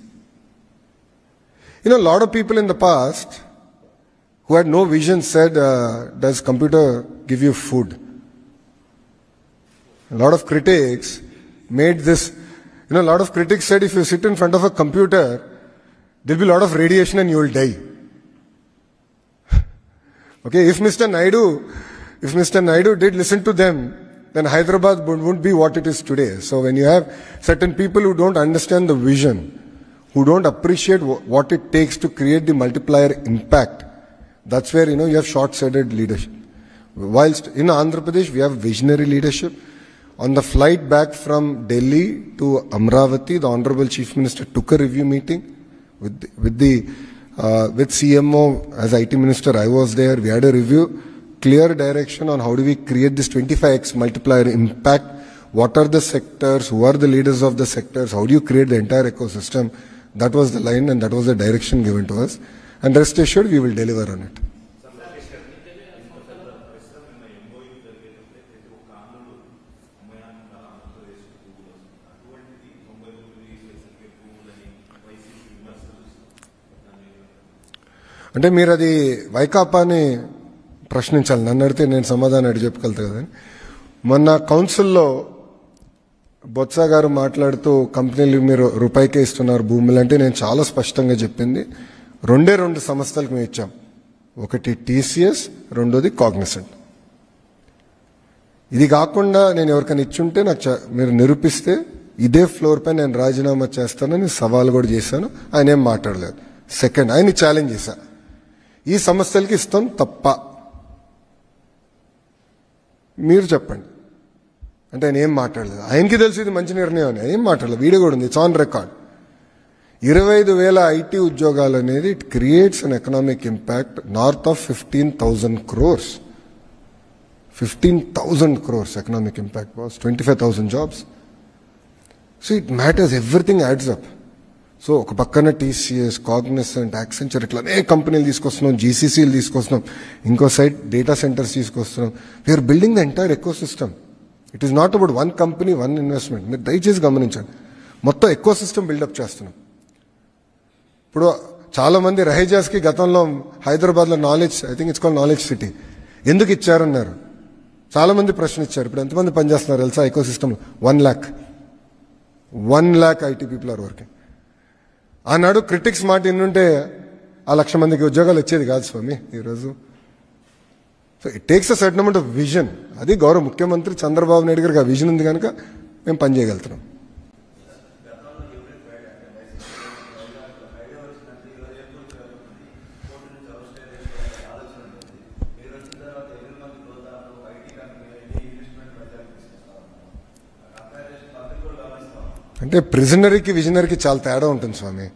You know, a lot of people in the past who had no vision said, does computer give you food? A lot of critics made this, you know, a lot of critics said if you sit in front of a computer, there'll be a lot of radiation and you will die. Okay, if Mr. Naidu did listen to them, then Hyderabad wouldn't be what it is today. So when you have certain people who don't understand the vision, who don't appreciate what it takes to create the multiplier impact, that's where, you know, you have short-sighted leadership. Whilst in Andhra Pradesh, we have visionary leadership. On the flight back from Delhi to Amravati, the Honorable Chief Minister took a review meeting with CMO. As IT Minister, I was there. We had a review. clear direction on how do we create this 25x multiplier impact. What are the sectors? Who are the leaders of the sectors? How do you create the entire ecosystem? That was the line and that was the direction given to us. And rest assured, we will deliver on it. అంటే మీరు అది వైకాపాని ప్రశ్నించాలి. నన్ను అడిగితే నేను సమాధానం అడిగి చెప్పగలుగుతా కదా. మొన్న కౌన్సిల్లో బొత్స గారు మాట్లాడుతూ కంపెనీలు మీరు రూపాయికే ఇస్తున్నారు భూములు అంటే నేను చాలా స్పష్టంగా చెప్పింది 2 సంస్థలకు మేము ఇచ్చాం. ఒకటి టీసీఎస్, రెండోది కాగ్నిసెంట్. ఇది కాకుండా నేను ఎవరికైనా ఇచ్చుంటే నాకు మీరు నిరూపిస్తే ఇదే ఫ్లోర్ పై నేను రాజీనామా చేస్తానని సవాల్ కూడా చేశాను. ఆయన ఏం మాట్లాడలేదు. సెకండ్, ఆయన్ని ఛాలెంజ్ చేశా, ఈ సంస్థలకి ఇస్తాం తప్ప మీరు చెప్పండి అంటే ఆయన ఏం మాట్లాడలేదు. ఆయనకి తెలిసి ఇది మంచి నిర్ణయం అని ఏం మాట్లాడలేదు. వీడియో కూడా ఉంది, ఇట్స్ ఆన్ రికార్డ్. 25,000 ఐటీ ఉద్యోగాలు అనేది it creates an economic impact north of 15,000 crores. 15,000 crores economic impact was 25,000 jobs. So it matters, everything adds up. So ఒక పక్కన టీసీఎస్, కాగ్నిసెంట్, యాక్సెంచర్ ఇట్లా అనేక కంపెనీలు తీసుకొస్తున్నాం, జీసీసీలు తీసుకొస్తున్నాం, ఇంకో సైడ్ డేటా సెంటర్స్ తీసుకొస్తున్నాం. We're building the entire ecosystem. It is not about one company, one investment. మీరు దయచేసి గమనించండి, మొత్తం ఎకో సిస్టమ్ బిల్డప్ చేస్తున్నాం. ఇప్పుడు చాలా మంది రహేజాస్కి గతంలో హైదరాబాద్లో knowledge, I think it's called knowledge city, ఎందుకు ఇచ్చారన్నారు. చాలా మంది ప్రశ్న ఇచ్చారు. ఇప్పుడు ఎంతమంది పనిచేస్తున్నారు తెలుసా ecosystem? 1 lakh IT people are working. ఆనాడు క్రిటిక్స్ మాట ఎన్నుంటే 1,00,000 మందికి ఉద్యోగాలు వచ్చేది కాదు స్వామి ఈరోజు. So it takes a certain amount of vision. అది గౌరవ ముఖ్యమంత్రి చంద్రబాబు నాయుడు గారికి ఆ విజన్ ఉంది కనుక మేము పనిచేయగలుగుతున్నాం. అంటే ప్రిజనరీకి విజనరీకి చాలా తేడా ఉంటుంది స్వామి.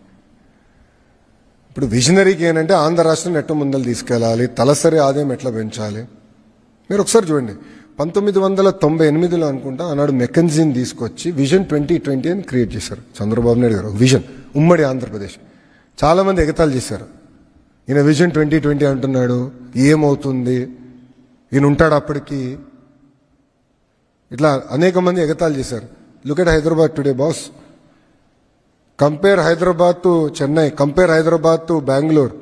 ఇప్పుడు విజనరీకి ఏంటంటే ఆంధ్ర రాష్ట్రం ఎట్లా ముందలు తీసుకెళ్ళాలి, తలసరి ఆదాయం ఎట్లా పెంచాలి. మీరు ఒకసారి చూడండి, 1998లో అనుకుంటా ఆనాడు మెకెన్జీని తీసుకొచ్చి విజన్ 2020 అని క్రియేట్ చేశారు చంద్రబాబు నాయుడు గారు. విజన్ ఉమ్మడి ఆంధ్రప్రదేశ్. చాలా మంది ఎగతాళి చేశారు, ఈయన విజన్ 2020 అంటున్నాడు, ఏమవుతుంది, ఈయన ఉంటాడు అప్పటికి, ఇట్లా అనేక మంది ఎగతాళి చేశారు. Look at Hyderabad today, boss. Compare Hyderabad to Chennai. Compare Hyderabad to Bangalore.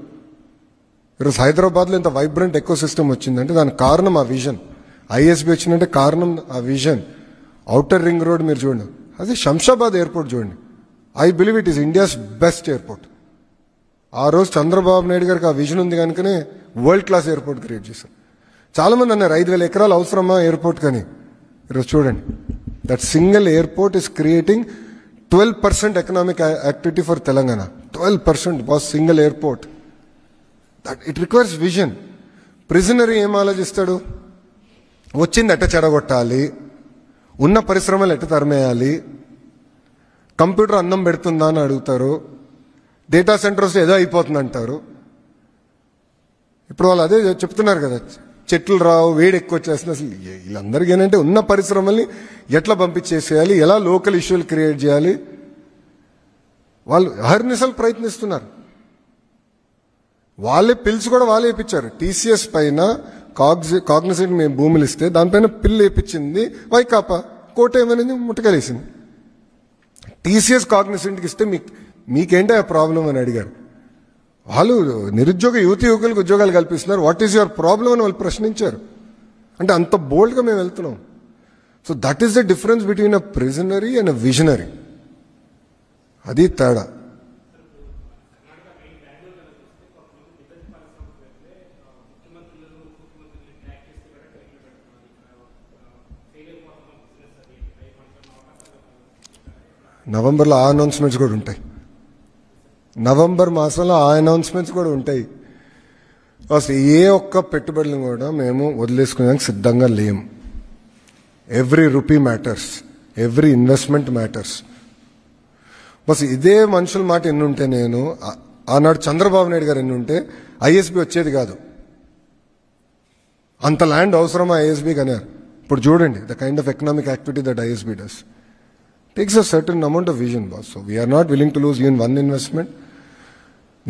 ఈరోజు హైదరాబాద్లో ఇంత వైబ్రెంట్ ఎకో సిస్టమ్ వచ్చిందంటే దానికి కారణం ఆ విజన్. ఐఎస్బి వచ్చిందంటే కారణం ఆ విజన్. ఔటర్ రింగ్ రోడ్ మీరు చూడండి, అదే శంషాబాద్ ఎయిర్పోర్ట్ చూడండి. I believe it is India's best airport. ఆ రోజు చంద్రబాబు నాయుడు గారికి ఆ విజన్ ఉంది కనుకనే వరల్డ్ క్లాస్ ఎయిర్పోర్ట్ క్రియేట్ చేశారు. చాలా మంది అన్నారు 5,000 ఎకరాలు అవసరమా ఎయిర్పోర్ట్ కానీ. ఈరోజు చూడండి, that single airport is creating 12% economic activity for Telangana. 12% was single airport. That it requires vision. Prisoner ఏం ఆలోచిస్తాడు, వచ్చింది ఎట్ట చెడగొట్టాలి, ఉన్న పరిశ్రమలు ఎట్ట తరిమేయాలి, కంప్యూటర్ అన్నం పెడుతుందా అని అడుగుతారు, డేటా సెంటర్స్ ఏదో అయిపోతుంది అంటారు. ఇప్పుడు వాళ్ళు అదే చెప్తున్నారు కదా, చెట్లు రావు, వేడి ఎక్కువ వచ్చేస్తుంది. అసలు వీళ్ళందరికీ ఏంటంటే ఉన్న పరిశ్రమల్ని ఎట్లా పంపించేసేయాలి, ఎలా లోకల్ ఇష్యూలు క్రియేట్ చేయాలి, వాళ్ళు అహర్నిశలు ప్రయత్నిస్తున్నారు. వాళ్ళే పిల్స్ కూడా వాళ్ళే వేయించారు. టీసీఎస్ పైన కాగ్నిసెంట్ మేము భూములు ఇస్తే దానిపైన పిల్లు వేయించింది వైకాపా. కోట ఏమనేది ముట్టకలేసింది. టీసీఎస్ కాగ్నిసెంట్కి ఇస్తే మీకేంటే ఆ ప్రాబ్లం అని అడిగారు. వాళ్ళు నిరుద్యోగ యువకులకు ఉద్యోగాలు కల్పిస్తున్నారు, వాట్ ఈస్ యువర్ ప్రాబ్లం అని వాళ్ళు ప్రశ్నించారు. అంటే అంత బోల్డ్గా మేము వెళ్తున్నాం. So that is the difference between a ప్రిజనరీ and a visionary. అది తేడా. నవంబర్లో ఆ అనౌన్స్మెంట్స్ కూడా ఉంటాయి. నవంబర్ మాసంలో ఆ అనౌన్స్మెంట్స్ కూడా ఉంటాయి. అసలు ఏ ఒక్క పెట్టుబడులను కూడా మేము వదిలేసుకునేందుకు సిద్ధంగా లేము. Every rupee matters, every investment matters. Bus ఇదే మనుషుల మాట ఎన్నుంటే, నేను ఆనాడు చంద్రబాబు నాయుడు గారు ఎన్నుంటే ఐఎస్బి వచ్చేది కాదు. అంత ల్యాండ్ అవసరమా ఐఎస్బీకి అన్నారు. ఇప్పుడు చూడండి the kind of economic activity that ISB does. Takes a certain amount of vision boss. So we're not willing to lose even one investment.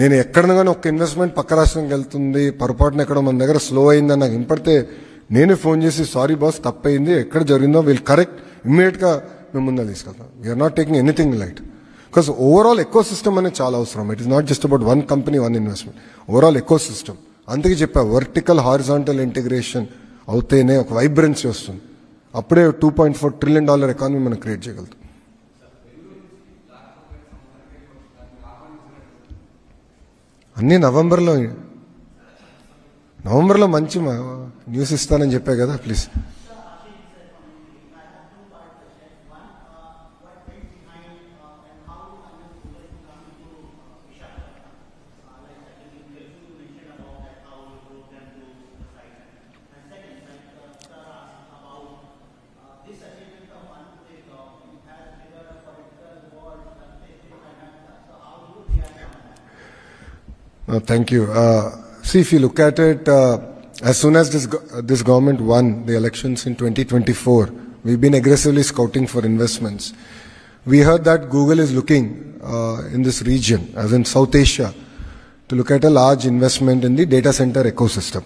నేను ఎక్కడన్నా కానీ ఒక ఇన్వెస్ట్మెంట్ పక్క రాష్ట్రంకి వెళ్తుంది, పొరపాటున ఎక్కడో మన దగ్గర స్లో అయిందని నాకు వినపడితే నేనే ఫోన్ చేసి సారీ బాస్ తప్పయింది, ఎక్కడ జరిగిందో వీల్ కరెక్ట్, ఇమ్మీడియట్గా మేము ముందు తీసుకెళ్తాం. We're not taking anything light. Because overall ecosystem అనేది చాలా అవసరం. It is not just about one company one investment, overall ecosystem. అందుకే చెప్పా వర్టికల్ హారిజాంటల్ ఇంటిగ్రేషన్ అవుతేనే ఒక వైబ్రెన్సీ వస్తుంది. అప్పుడే $2.4 trillion ఎకానమీ మనం క్రియేట్ చేయగలుగుతాం. అన్నీ నవంబర్లో మంచి న్యూస్ ఇస్తానని చెప్పా కదా, please. Thank you. See, if you look at it, as soon as this government won the elections in 2024, we've been aggressively scouting for investments. We heard that Google is looking in this region, as in South Asia, to look at a large investment in the data center ecosystem.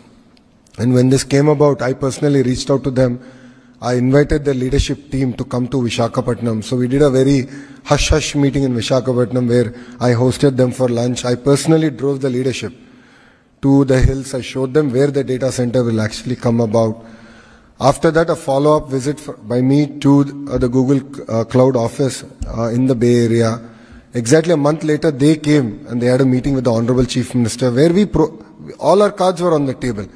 And when this came about, I personally reached out to them. I invited the leadership team to come to Visakhapatnam. So we did a very hush-hush meeting in Visakhapatnam where I hosted them for lunch. I personally drove the leadership to the hills. I showed them where the data center will actually come about. After that, a follow-up visit by me to the Google Cloud office in the Bay Area. Exactly a month later, they came and they had a meeting with the Honorable Chief Minister where all our cards were on the table.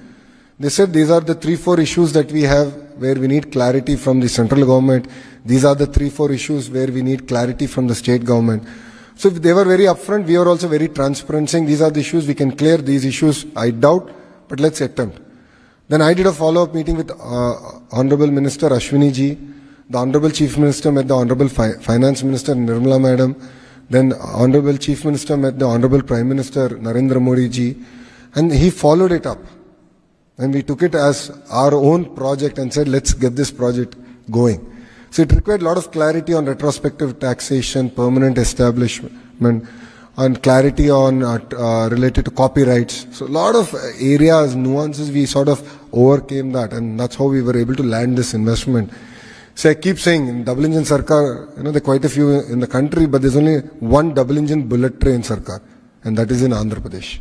They said these are the 3-4 issues that we have where we need clarity from the central government. These are the 3-4 issues where we need clarity from the state government. So if they were very upfront, we were also very transparent, saying these are the issues, we can clear these issues. I doubt, but let's attempt. Then I did a follow-up meeting with Honorable Minister Ashwini ji. The Honorable Chief Minister met the Honorable Finance Minister Nirmala Madam. Then Honorable Chief Minister met the Honorable Prime Minister Narendra Modi ji. And he followed it up. And we took it as our own project and said, let's get this project going. So it required a lot of clarity on retrospective taxation, permanent establishment, and clarity on related to copyrights. So a lot of areas, nuances, we sort of overcame that, and that's how we were able to land this investment. So I keep saying, in double engine Sarkar, there are quite a few in the country, but there's only one double engine bullet train Sarkar, and that is in Andhra Pradesh.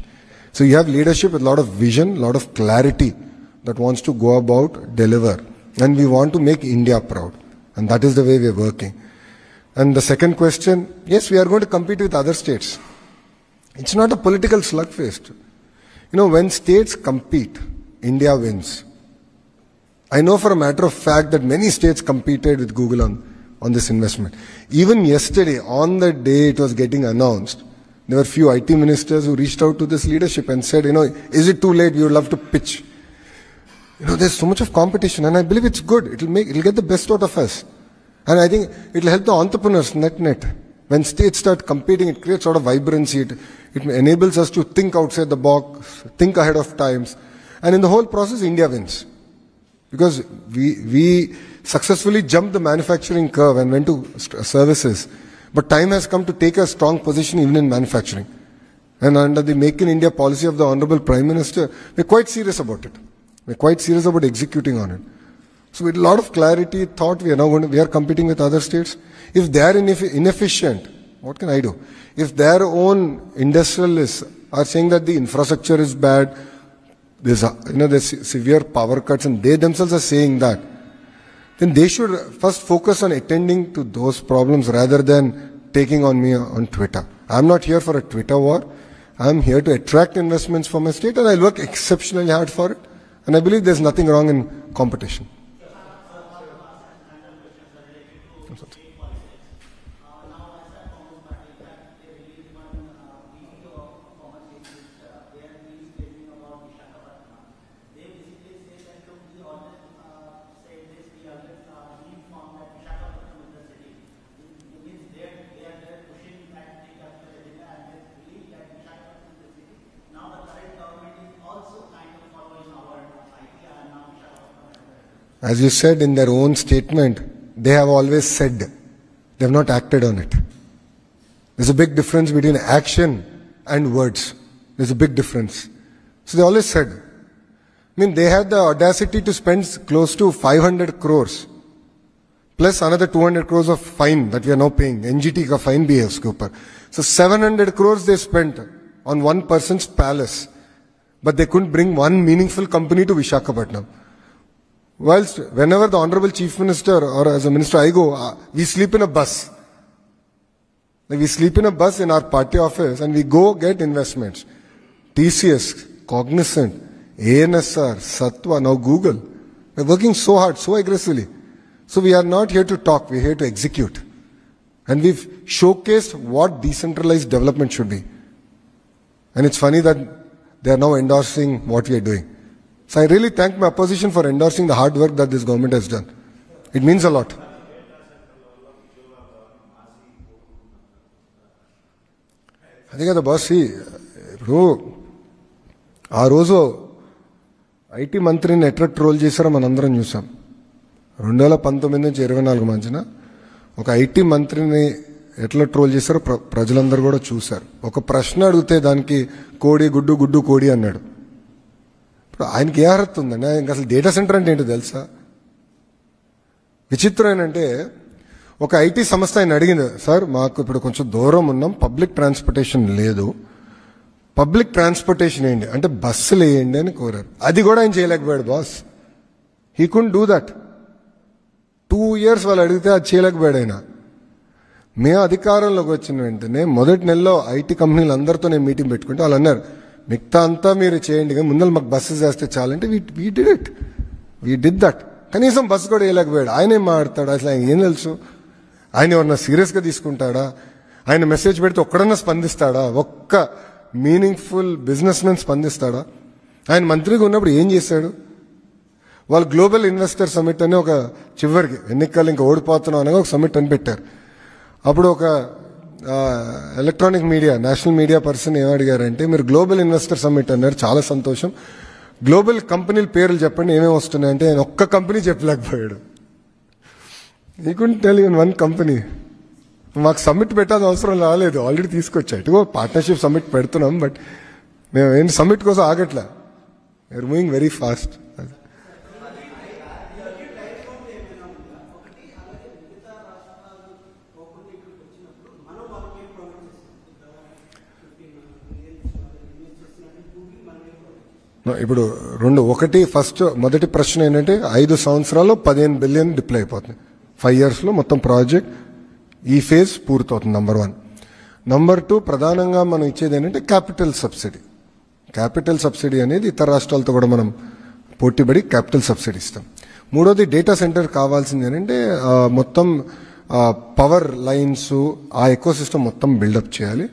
So you have leadership with a lot of vision, a lot of clarity that wants to go about, deliver. And we want to make India proud. And that is the way we are working. And the second question, yes, we are going to compete with other states. It's not a political slugfest. When states compete, India wins. I know for a matter of fact that many states competed with Google on this investment. Even yesterday, on the day it was getting announced, there were few IT ministers who reached out to this leadership and said, is it too late? We would love to pitch. There's so much of competition, and I believe it's good. It'll get the best out of us. And I think it'll help the entrepreneurs net. When states start competing, it creates sort of vibrancy. It enables us to think outside the box, think ahead of times. And in the whole process, India wins. Because we successfully jumped the manufacturing curve and went to services. But time has come to take a strong position even in manufacturing. And under the Make in India policy of the Honorable Prime Minister, we're quite serious about it. We're quite serious about executing on it. So with a lot of clarity, thought we are competing with other states. If they are inefficient, what can I do? If their own industrialists are saying that the infrastructure is bad, there's severe power cuts, and they themselves are saying that, then they should first focus on attending to those problems rather than taking on me on Twitter. I'm not here for a Twitter war. I'm here to attract investments for my state, and I'll work exceptionally hard for it. And I believe there's nothing wrong in competition. Now the current government is also kind of following our idea and now As you said in their own statement, they have always said. They have not acted on it. There's a big difference between action and words. There's a big difference. So they always said. I mean, they had the audacity to spend close to 500 crores plus another 200 crores of fine that we are now paying. NGT ka fine bhi hai uske upar. So 700 crores they spent on one person's palace. But they couldn't bring one meaningful company to Visakhapatnam. Whilst whenever the Honorable Chief Minister or as a minister I go, we sleep in a bus. Like we sleep in a bus in our party office and we go get investments. TCS, Cognizant, ANSR, Satwa, now Google. We're working so hard, so aggressively. So we are not here to talk, we're here to execute. And we've showcased what decentralized development should be. And it's funny that they are now endorsing what we are doing. So I really thank my opposition for endorsing the hard work that this government has done. It means a lot. అదే కదా boss, ఇప్పుడు ఆ రోజు IT మంత్రిని ఎట్లా troll చేశారో మనందరం చూసాం. 2019 నుంచి 24 మధ్యన ఒక ఐటీ మంత్రిని ఎట్లా ట్రోల్ చేశారో ప్రజలందరూ కూడా చూశారు. ఒక ప్రశ్న అడిగితే దానికి కోడి గుడ్డు గుడ్డు కోడి అన్నాడు. ఇప్పుడు ఆయనకి ఏ అర్హత ఉందండి? ఆయనకి అసలు డేటా సెంటర్ అంటే ఏంటో తెలుసా? విచిత్రం ఏంటంటే ఒక ఐటీ సంస్థ ఆయన అడిగింది, సార్ మాకు ఇప్పుడు కొంచెం దూరం ఉన్నాం, పబ్లిక్ ట్రాన్స్పోర్టేషన్ లేదు, పబ్లిక్ ట్రాన్స్పోర్టేషన్ వేయండి అంటే బస్సులు వేయండి అని కోరారు. అది కూడా ఆయన చేయలేకపోయాడు boss. He couldn't do that. 2 years వాళ్ళు అడిగితే అది చేయలేకపోయాడు ఆయన. మేము అధికారంలోకి వచ్చిన వెంటనే మొదటి నెలలో ఐటీ కంపెనీలు అందరితో నేను మీటింగ్ పెట్టుకుంటే వాళ్ళు అన్నారు, మిగతా అంతా మీరు చేయండి కానీ ముందర మాకు బస్సెస్ వేస్తే చాలంటే we did it. We did that. కనీసం బస్సు కూడా వేయలేకపోయాడు. ఆయన ఏం మాట్లాడతాడు? అసలు ఆయన ఏం తెలుసు? ఆయన ఎవరన్నా సీరియస్గా తీసుకుంటాడా? ఆయన మెసేజ్ పెడితే ఒక్కడన్నా స్పందిస్తాడా? ఒక్క మీనింగ్ఫుల్ బిజినెస్ మెన్ స్పందిస్తాడా? ఆయన మంత్రిగా ఉన్నప్పుడు ఏం చేశాడు? వాళ్ళు గ్లోబల్ ఇన్వెస్టర్ సమిట్ అని ఒక చివరికి ఎన్నికలు ఇంకా ఓడిపోతున్నాం అనగా ఒక సమిట్ అని పెట్టారు. అప్పుడు ఒక electronic media national media person ఏమడిగారంటే, మీరు గ్లోబల్ ఇన్వెస్టర్ సమిట్ అన్నారు, చాలా సంతోషం, గ్లోబల్ కంపెనీల పేర్లు చెప్పండి ఏమేమి వస్తున్నాయంటే ఆయన ఒక్క కంపెనీ చెప్పలేకపోయాడు. He couldn't tell even one company. మాకు సమ్మిట్ పెట్టాల్సిన అవసరం రాలేదు, ఆల్రెడీ తీసుకొచ్చా. ఇటుగో పార్ట్నర్షిప్ సమ్మిట్ పెడుతున్నాం, బట్ మేము ఏం సమ్మిట్ కోసం ఆగట్లా. We're moving very fast. ఇప్పుడు ఒకటి ఫస్ట్ మొదటి ప్రశ్న ఏంటంటే 5 సంవత్సరాల్లో 15 బిలియన్ డిప్లై అయిపోతుంది. 5 years మొత్తం ప్రాజెక్ట్ ఈ ఫేజ్ పూర్తవుతుంది. నంబర్ 1. నంబర్ 2, ప్రధానంగా మనం ఇచ్చేది ఏంటంటే క్యాపిటల్ సబ్సిడీ. క్యాపిటల్ సబ్సిడీ అనేది ఇతర రాష్ట్రాలతో కూడా మనం పోటీపడి క్యాపిటల్ సబ్సిడీ ఇస్తాం. మూడోది, డేటా సెంటర్ కావాల్సింది ఏంటంటే మొత్తం పవర్ లైన్స్ ఆ ఎకో సిస్టమ్ మొత్తం బిల్డప్ చేయాలి.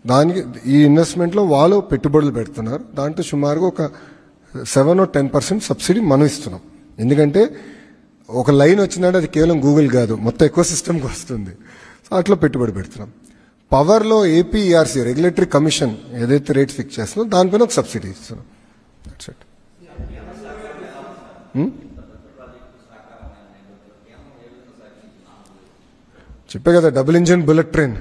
దానికి ఈ ఇన్వెస్ట్మెంట్లో వాళ్ళు పెట్టుబడులు పెడుతున్నారు. దాంట్లో సుమారుగా ఒక 7 or 10% సబ్సిడీ మనం ఇస్తున్నాం. ఎందుకంటే ఒక లైన్ వచ్చిందంటే అది కేవలం గూగుల్ కాదు, మొత్తం ఎకో సిస్టమ్కి వస్తుంది. సో అట్లా పెట్టుబడి పెడుతున్నాం. పవర్లో ఏపీఈఆర్సీ రెగ్యులేటరీ కమిషన్ ఏదైతే రేట్ ఫిక్స్ చేస్తుందో దానిపైన ఒక సబ్సిడీ ఇస్తున్నాం. That's it. చెప్పే కదా డబుల్ ఇంజిన్ బుల్లెట్ ట్రైన్.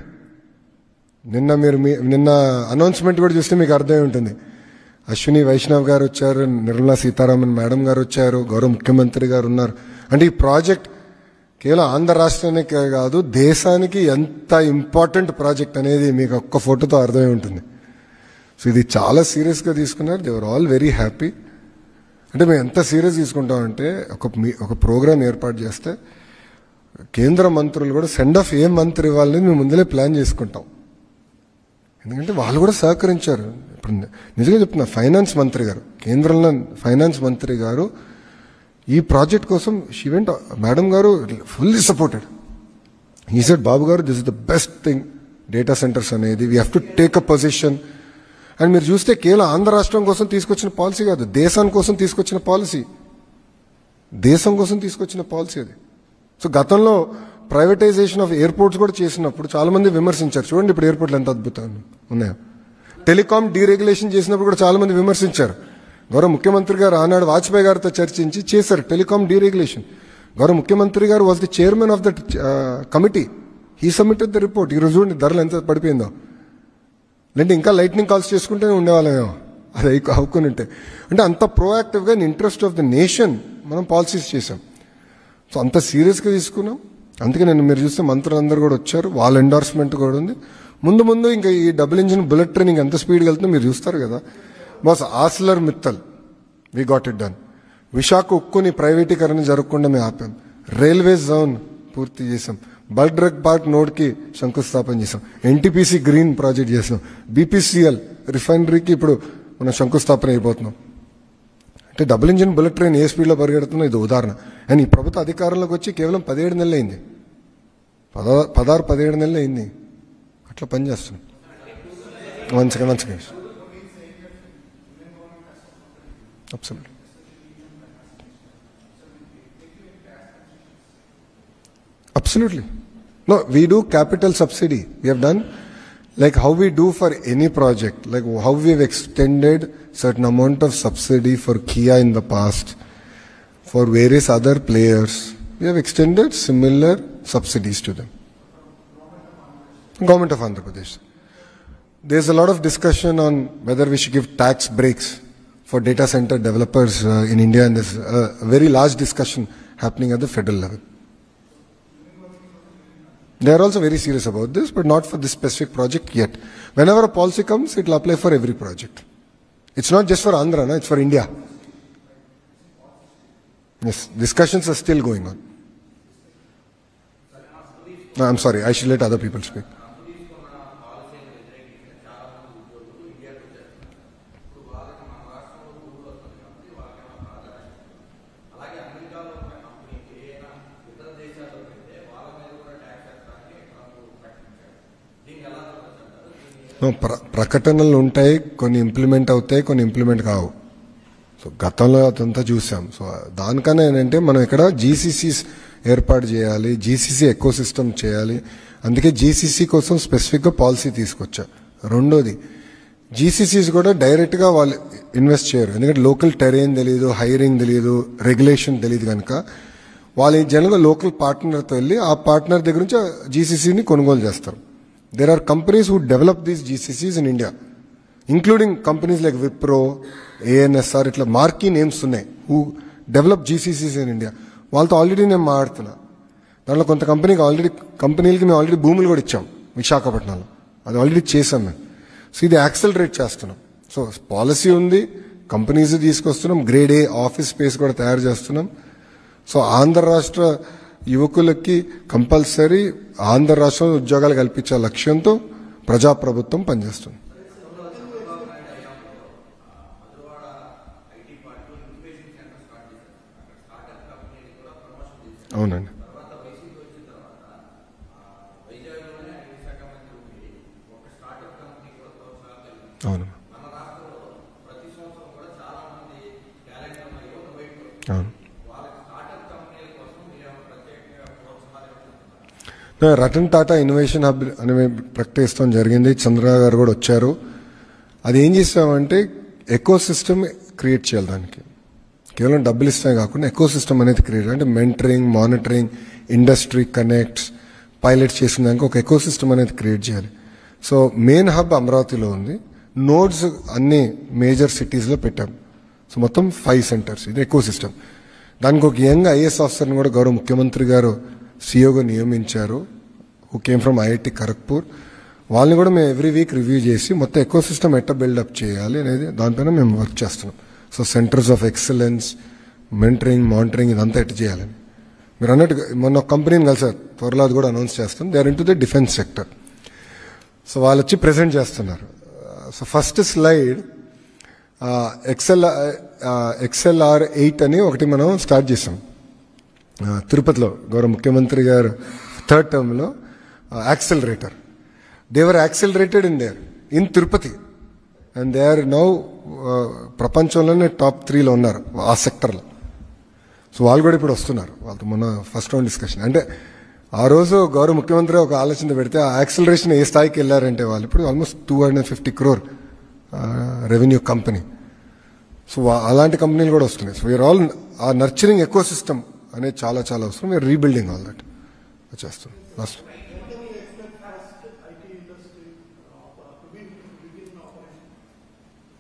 నిన్న అనౌన్స్మెంట్ కూడా చూస్తే మీకు అర్థమై ఉంటుంది. అశ్విని వైష్ణవ్ గారు వచ్చారు, నిర్మలా సీతారామన్ మేడం గారు వచ్చారు, గౌరవ ముఖ్యమంత్రి గారు ఉన్నారు. అంటే ఈ ప్రాజెక్ట్ కేవలం ఆంధ్ర రాష్ట్రానికే కాదు, దేశానికి ఎంత ఇంపార్టెంట్ ప్రాజెక్ట్ అనేది మీకు ఒక్క ఫోటోతో అర్థమై ఉంటుంది. సో ఇది చాలా సీరియస్గా తీసుకున్నారు. They were all very happy. అంటే మేము ఎంత సీరియస్ తీసుకుంటామంటే ఒక ప్రోగ్రామ్ ఏర్పాటు చేస్తే కేంద్ర మంత్రులు కూడా సెండ్ ఆఫ్ ఏ మంత్రి ఇవ్వాలని మేము ముందలే ప్లాన్ చేసుకుంటాం. ఎందుకంటే వాళ్ళు కూడా సహకరించారు. ఇప్పుడు నిజంగా చెప్తున్నా, ఫైనాన్స్ మంత్రి గారు, కేంద్రంలో ఫైనాన్స్ మంత్రి గారు ఈ ప్రాజెక్ట్ కోసం షీవెంట్ మేడం గారు fully supported. He said, Babu గారు this is the best thing data centres అనేది, we have to take a position. And మీరు చూస్తే కేవలం ఆంధ్ర రాష్ట్రం కోసం తీసుకొచ్చిన పాలసీ కాదు, దేశం కోసం తీసుకొచ్చిన పాలసీ, దేశం కోసం తీసుకొచ్చిన పాలసీ అది. సో గతంలో ప్రైవేటైజేషన్ ఆఫ్ ఎయిర్పోర్ట్స్ కూడా చేసినప్పుడు చాలా మంది విమర్శించారు. చూడండి ఇప్పుడు ఎయిర్పోర్ట్లు ఎంత అద్భుతంగా ఉన్నాయో. టెలికాం డీరెగ్యులేషన్ చేసినప్పుడు కూడా చాలా మంది విమర్శించారు. గౌరవ ముఖ్యమంత్రి గారు ఆనాడు వాజ్పేయి గారితో చర్చించి చేశారు టెలికాం డీరెగ్యులేషన్. గౌరవ ముఖ్యమంత్రి గారు was the chairman of that committee. He submitted the report. ఈరోజు చూడండి ధరలు ఎంత పడిపోయిందో. లేదంటే ఇంకా లైట్నింగ్ కాల్స్ చేసుకుంటేనే ఉండేవాళ్ళమేమో అది అవుకుని ఉంటే. అంటే అంత ప్రోయాక్టివ్గా in interest of the nation మనం పాలసీస్ చేసాం. సో అంత సీరియస్గా తీసుకున్నాం. అందుకే నేను మీరు చూస్తే మంత్రులందరూ కూడా వచ్చారు, వాళ్ళ ఎండార్స్మెంట్ కూడా ఉంది. ముందు ముందు ఇంకా ఈ డబుల్ ఇంజిన్ బుల్లెట్ ట్రైనింగ్ ఎంత స్పీడ్గా వెళ్తుందో మీరు చూస్తారు కదా boss. Arcelor Mittal we got it done. Visakha ఉక్కుని ప్రైవేటీకరణ జరగకుండా మేము ఆపాం. రైల్వే జోన్ పూర్తి చేసాం. బల్క్ డ్రగ్ పార్క్ నోడ్కి శంకుస్థాపన చేసాం. ఎన్టీపీసీ గ్రీన్ ప్రాజెక్ట్ చేసాం. బీపీసీఎల్ రిఫైనరీకి ఇప్పుడు మనం శంకుస్థాపన అయిపోతున్నాం. అంటే డబుల్ ఇంజిన్ బుల్లెట్ ట్రైన్ ఏ స్పీడ్లో పరిగెడుతుందో ఇది ఉదాహరణ. అండ్ ఈ ప్రభుత్వ అధికారంలోకి వచ్చి కేవలం 17 నెలలు అయింది. 17 నెలలు అయింది. అట్లా పనిచేస్తున్నాం. One second. Absolutely. Absolutely. No, we do capital subsidy. We have done like how we do for any project, like how we have extended certain amount of subsidy for Kia in the past, for various other players. We have extended similar subsidies to them. Government of Andhra Pradesh. There's a lot of discussion on whether we should give tax breaks for data center developers in India, and there's a very large discussion happening at the federal level. They are also very serious about this, but not for this specific project yet. Whenever a policy comes, it will apply for every project. It's not just for Andhra, no? It's for India. Yes, discussions are still going on. No, I'm sorry, I should let other people speak. ప్రకటనలు ఉంటాయి, కొన్ని implement అవుతాయి, కొన్ని implement కావు. So గతంలో అదంతా చూసాం. So దానికన్నా ఏంటంటే మనం ఇక్కడ జీసీసీస్ ఏర్పాటు చేయాలి, జీసీసీ ఎకో సిస్టమ్ చేయాలి. అందుకే జీసీసీ కోసం స్పెసిఫిక్గా పాలసీ తీసుకొచ్చా. రెండోది, జీసీసీస్ కూడా డైరెక్ట్గా వాళ్ళు ఇన్వెస్ట్ చేయరు. ఎందుకంటే లోకల్ టెరైన్ తెలియదు, హైరింగ్ తెలియదు, రెగ్యులేషన్ తెలియదు. కనుక వాళ్ళు జనరల్గా లోకల్ పార్ట్నర్తో వెళ్ళి ఆ పార్ట్నర్ దగ్గర నుంచి జీసీసీని కొనుగోలు చేస్తారు. There are companies who develop these GCCs in India, including companies like Wipro, ANSR, ఇట్లా మార్కీ నేమ్స్ ఉన్నాయి who develop GCCs in India. వాళ్ళతో ఆల్రెడీ నేను మాట్లాడుతున్నా. దాంట్లో కొంత కంపెనీలకి మేము ఆల్రెడీ భూములు కూడా ఇచ్చాం విశాఖపట్నంలో. అది ఆల్రెడీ చేసాం మేము. సో ఇది యాక్సలరేట్ చేస్తున్నాం. సో పాలసీ ఉంది, కంపెనీస్ తీసుకొస్తున్నాం, గ్రేడ్ ఏ ఆఫీస్ స్పేస్ కూడా తయారు చేస్తున్నాం. సో ఆంధ్ర రాష్ట్ర యువకులకి కంపల్సరీ ఆంధ్ర రాష్ట్రంలో ఉద్యోగాలు కల్పించే లక్ష్యంతో ప్రజాప్రభుత్వం పనిచేస్తుంది. అవునండి. అవును. అవును. రతన్ టాటా ఇన్నోవేషన్ హబ్ అని ప్రకటిస్తాం జరిగింది. చంద్రబాబు గారు కూడా వచ్చారు. అది ఏం చేస్తామంటే ఎకో సిస్టమ్ క్రియేట్ చేయాలి. దానికి కేవలం డబ్బులు ఇస్తామే కాకుండా ఎకో సిస్టమ్ అనేది క్రియేట్, అంటే mentoring, monitoring, industry connects, pilot చేసిన దానికి ఒక ఎకో సిస్టమ్ అనేది క్రియేట్ చేయాలి. సో మెయిన్ హబ్ అమరావతిలో ఉంది. నోడ్స్ అన్ని మేజర్ సిటీస్లో పెట్టాం. సో మొత్తం 5 సెంటర్స్. ఇది ఎకో సిస్టమ్. దానికి ఒక యంగ్ ఐఏఎస్ ఆఫీసర్ని కూడా గౌరవ ముఖ్యమంత్రి గారు సిఇఓగా నియమించారు, who came from IIT Kharagpur. వాళ్ళని కూడా మేము ఎవ్రీ వీక్ రివ్యూ చేసి మొత్తం ఎకో సిస్టమ్ ఎట్లా బిల్డప్ చేయాలి అనేది దానిపైన మేము వర్క్ చేస్తున్నాం. So centres of excellence, mentoring, monitoring ఇదంతా ఎట్లా చేయాలని. మీరు అన్నట్టు మొన్న ఒక కంపెనీని కలిసారు, త్వరలో అది కూడా అనౌన్స్ చేస్తాం. They are into the defence sector. సో వాళ్ళు వచ్చి ప్రెజెంట్ చేస్తున్నారు. సో ఫస్ట్ స్లైడ్ XLR8 అని ఒకటి మనం స్టార్ట్ చేసాం తిరుపతిలో. గౌరవ ముఖ్యమంత్రి గారు 3rd టర్మ్లో accelerator. They were accelerated in Tirupati and they are now ప్రపంచంలోనే టాప్ 3లో ఉన్నారు ఆ సెక్టర్లో. సో వాళ్ళు కూడా ఇప్పుడు వస్తున్నారు. వాళ్ళతో మొన్న ఫస్ట్ రౌండ్ డిస్కషన్. అంటే ఆ రోజు గౌరవ ముఖ్యమంత్రి ఒక ఆలోచన పెడితే ఆ యాక్సెలరేషన్ ఏ స్థాయికి వెళ్ళారంటే వాళ్ళు ఇప్పుడు almost 250 crore revenue company. So అలాంటి కంపెనీలు కూడా వస్తున్నాయి. సో వీఆర్ ఆల్ ఆ నర్చరింగ్ ఎకో సిస్టమ్ అనేది చాలా చాలా అవసరం. వీఆర్ రీబిల్డింగ్ ఆల్ దట్ చేస్తాం. Last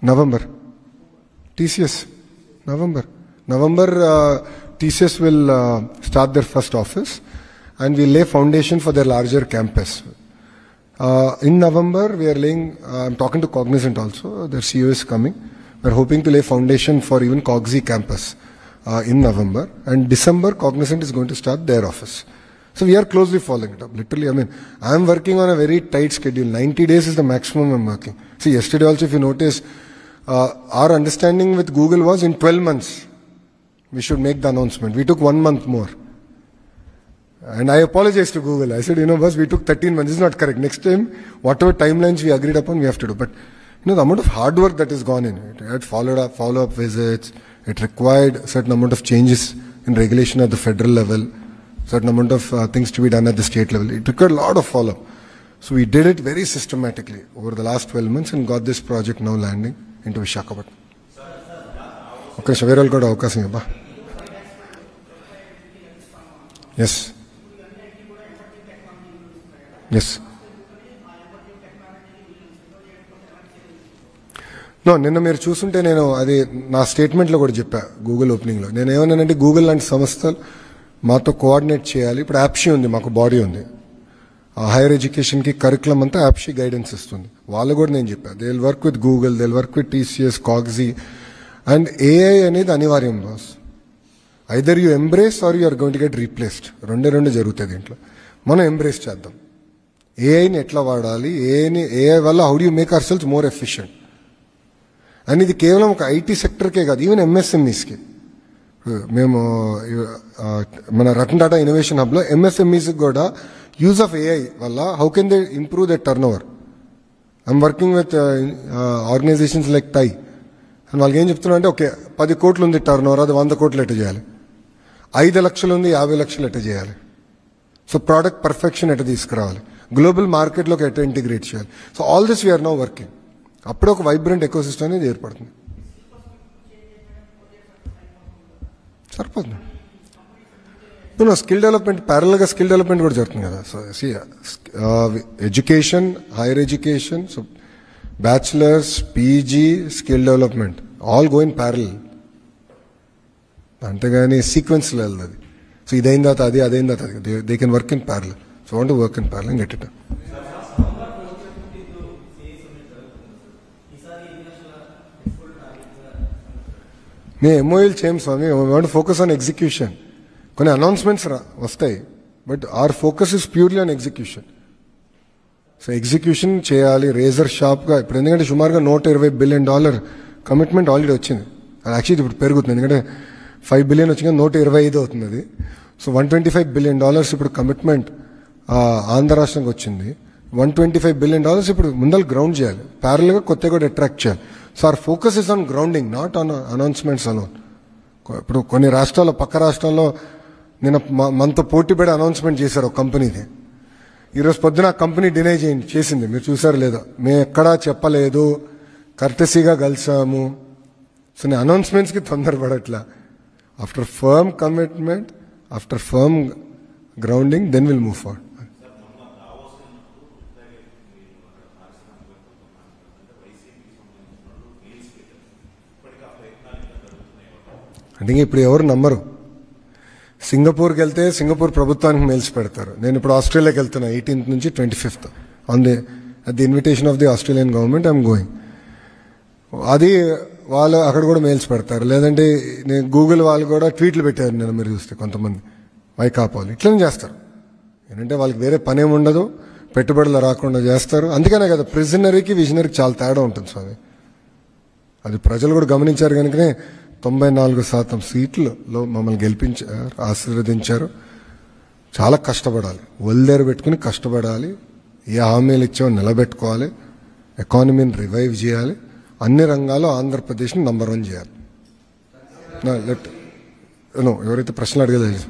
November. TCS. November, TCS will start their first office and we lay foundation for their larger campus. In November, we are laying, I'm talking to Cognizant also, their CEO is coming. We're hoping to lay foundation for even Cogsy campus in November. And December, Cognizant is going to start their office. So we are closely following it up. Literally, I mean, I am working on a very tight schedule. 90 days is the maximum I'm working. See, yesterday also, if you notice, our understanding with Google was in 12 months, we should make the announcement. We took 1 month more. And I apologized to Google. I said, boss, we took 13 months. This is not correct. Next time, whatever timelines we agreed upon, we have to do. But, the amount of hard work that has gone in, it had follow-up visits. It required a certain amount of changes in regulation at the federal level, certain amount of things to be done at the state level. It required a lot of follow-up. So we did it very systematically over the last 12 months and got this project now landing into Visakhapatnam. Okay, so we're all got avakasam abba. Yes. Yes. No నిన్న మీరు చూస్తుంటే నేను అది నా స్టేట్మెంట్లో కూడా చెప్పా Google ఓపెనింగ్లో. నేను ఏమన్నానంటే Google లాంటి సంస్థలు మాతో కోఆర్డినేట్ చేయాలి. ఇప్పుడు యాప్షీ ఉంది, మాకు బాడీ ఉంది. హైయర్ ఎడ్యుకేషన్కి కరికులం అంతా యాప్షీ గైడెన్స్ ఇస్తుంది. వాళ్ళు కూడా నేను చెప్పా they will work with Google, they will work with TCS, కాగ్జీ. అండ్ ఏఐ అనేది అనివార్యం boss. Either you embrace or you are going to get replaced. రెండు జరుగుతాయి దీంట్లో. మనం ఎంబ్రేస్ చేద్దాం. ఏఐని ఎట్లా వాడాలి, ఏఐ వల్ల how do you make our cells more efficient. And ఇది కేవలం ఒక ఐటీ సెక్టర్కే కాదు, ఈవెన్ ఎంఎస్ఎంఈస్కి. మేము మన రతన్ టాటా ఇన్నోవేషన్ హబ్లో ఎంఎస్ఎంఈస్కి కూడా యూజ్ ఆఫ్ ఏఐ వల్ల how can they improve the turnover. I'm working with organisations like TiE. And వాళ్ళకి ఏం చెప్తున్నా అంటే, ఓకే 10 కోట్లు ఉంది టర్న్ ఓవర్, అది 100 కోట్లు ఎట్ట చేయాలి, 5 లక్షలు ఉంది 50 లక్షలు ఎట్ట చేయాలి, సో ప్రోడక్ట్ పర్ఫెక్షన్ ఎట్ట తీసుకురావాలి, గ్లోబల్ మార్కెట్లోకి ఎట్ట ఇంటిగ్రేట్ చేయాలి. So all this we're now working. అప్పుడే ఒక వైబ్రెంట్ ఎకో సిస్టమ్ అనేది ఏర్పడుతుంది. సరిపోతుంది. స్కిల్ డెవలప్మెంట్ ప్యారల్గా స్కిల్ డెవలప్మెంట్ కూడా జరుగుతుంది కదా. So education, higher education, so bachelors, PG, skill development all go in parallel. అంతేగాని సీక్వెన్స్లో వెళ్ళదు. సో ఇదైన తర్వాత అది, అదైన తర్వాత అది. They can work in parallel. So want to work in parallel and get it. మేము ఎంఓఎల్ చేయం స్వామి. Want focus on execution. కొన్ని అనౌన్స్మెంట్స్ వస్తాయి, but our focus is purely on execution. So execution చేయాలి రేజర్ షార్ప్గా. ఇప్పుడు ఎందుకంటే సుమారుగా $120 బిలియన్ కమిట్మెంట్ ఆల్రెడీ వచ్చింది. అది యాక్చువల్లీ ఇప్పుడు పెరుగుతుంది, ఎందుకంటే $5 బిలియన్ వచ్చింది, 125 అవుతుంది అది. సో $125 బిలియన్ ఇప్పుడు కమిట్మెంట్ ఆంధ్ర రాష్ట్రానికి వచ్చింది. $125 బిలియన్ ఇప్పుడు ముందర గ్రౌండ్ చేయాలి, ప్యారల్గా కొత్తగా కూడా అట్రాక్ట్ చేయాలి. So our focus is on grounding, not on announcements alone. ఇప్పుడు కొన్ని రాష్ట్రాల్లో, పక్క రాష్ట్రాల్లో నిన్న మనతో పోటీ పడి అనౌన్స్మెంట్ చేశారు ఒక కంపెనీది. ఈరోజు పొద్దున ఆ కంపెనీ డినై చేసింది. మీరు చూసారు లేదా? మేము ఎక్కడా చెప్పలేదు, కర్టసీగా కలిసాము. సో నేను అనౌన్స్మెంట్స్కి తొందరపడట్లా. After firm commitment, after firm grounding, then will move forward. అంటే ఇప్పుడు ఎవరు నమ్మరు. సింగపూర్కి వెళ్తే సింగపూర్ ప్రభుత్వానికి మెయిల్స్ పెడతారు. నేను ఇప్పుడు ఆస్ట్రేలియాకి వెళ్తున్నా 18th నుంచి 25th on the at the invitation of the Australian government I'm going. అది వాళ్ళు అక్కడ కూడా మెయిల్స్ పెడతారు. లేదంటే నేను గూగుల్ వాళ్ళు కూడా ట్వీట్లు పెట్టారు నేను, మీరు చూస్తే కొంతమంది వైకాపాలు ఇట్లనే చేస్తారు. ఏంటంటే వాళ్ళకి వేరే పనేం ఉండదు, పెట్టుబడులు రాకుండా చేస్తారు. అందుకనే కదా ప్రిజనరీకి విజనరీకి చాలా తేడా ఉంటుంది స్వామి. అది ప్రజలు కూడా గమనించారు. కనుకనే 94% సీట్లలో మమ్మల్ని గెలిపించారు, ఆశీర్వదించారు. చాలా కష్టపడాలి, ఒళ్ళేరు పెట్టుకుని కష్టపడాలి. ఏ హామీలు ఇచ్చామో నిలబెట్టుకోవాలి, ఎకానమీని రివైవ్ చేయాలి, అన్ని రంగాల్లో ఆంధ్రప్రదేశ్ని నంబర్ 1 చేయాలి. ఎవరైతే ప్రశ్నలు అడగలేదు,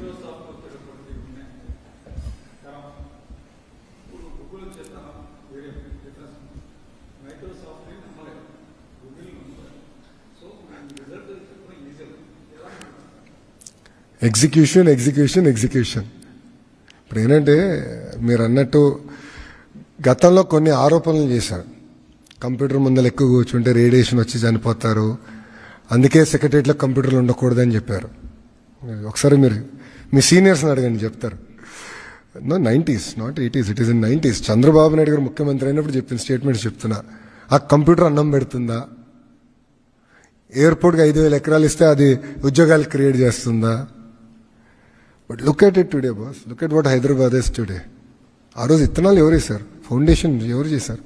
ఎగ్జిక్యూషన్ ఎగ్జిక్యూషన్ ఎగ్జిక్యూషన్. ఇప్పుడు ఏంటంటే మీరు అన్నట్టు గతంలో కొన్ని ఆరోపణలు చేశారు. కంప్యూటర్ ముందర ఎక్కువ కూర్చుంటే రేడియేషన్ వచ్చి చనిపోతారు, అందుకే సెక్రటరియట్లో కంప్యూటర్లు ఉండకూడదని చెప్పారు. ఒకసారి మీరు మీ సీనియర్స్ని అడగండి, చెప్తారు. No 90s, not 80s, it is in 90s. Chandrababu Naidu గారు ముఖ్యమంత్రి అయినప్పుడు చెప్పిన స్టేట్మెంట్స్ చెప్తున్నా. ఆ కంప్యూటర్ అన్నం పెడుతుందా? ఎయిర్పోర్ట్కి 5,000 ఎకరాలు ఇస్తే అది ఉద్యోగాలు క్రియేట్ చేస్తుందా? But look at it today boss, look at what Hyderabad is today. ఆ రోజు ఇత్తనాలు ఎవరు వేశారు? ఫౌండేషన్ ఎవరు చేశారు?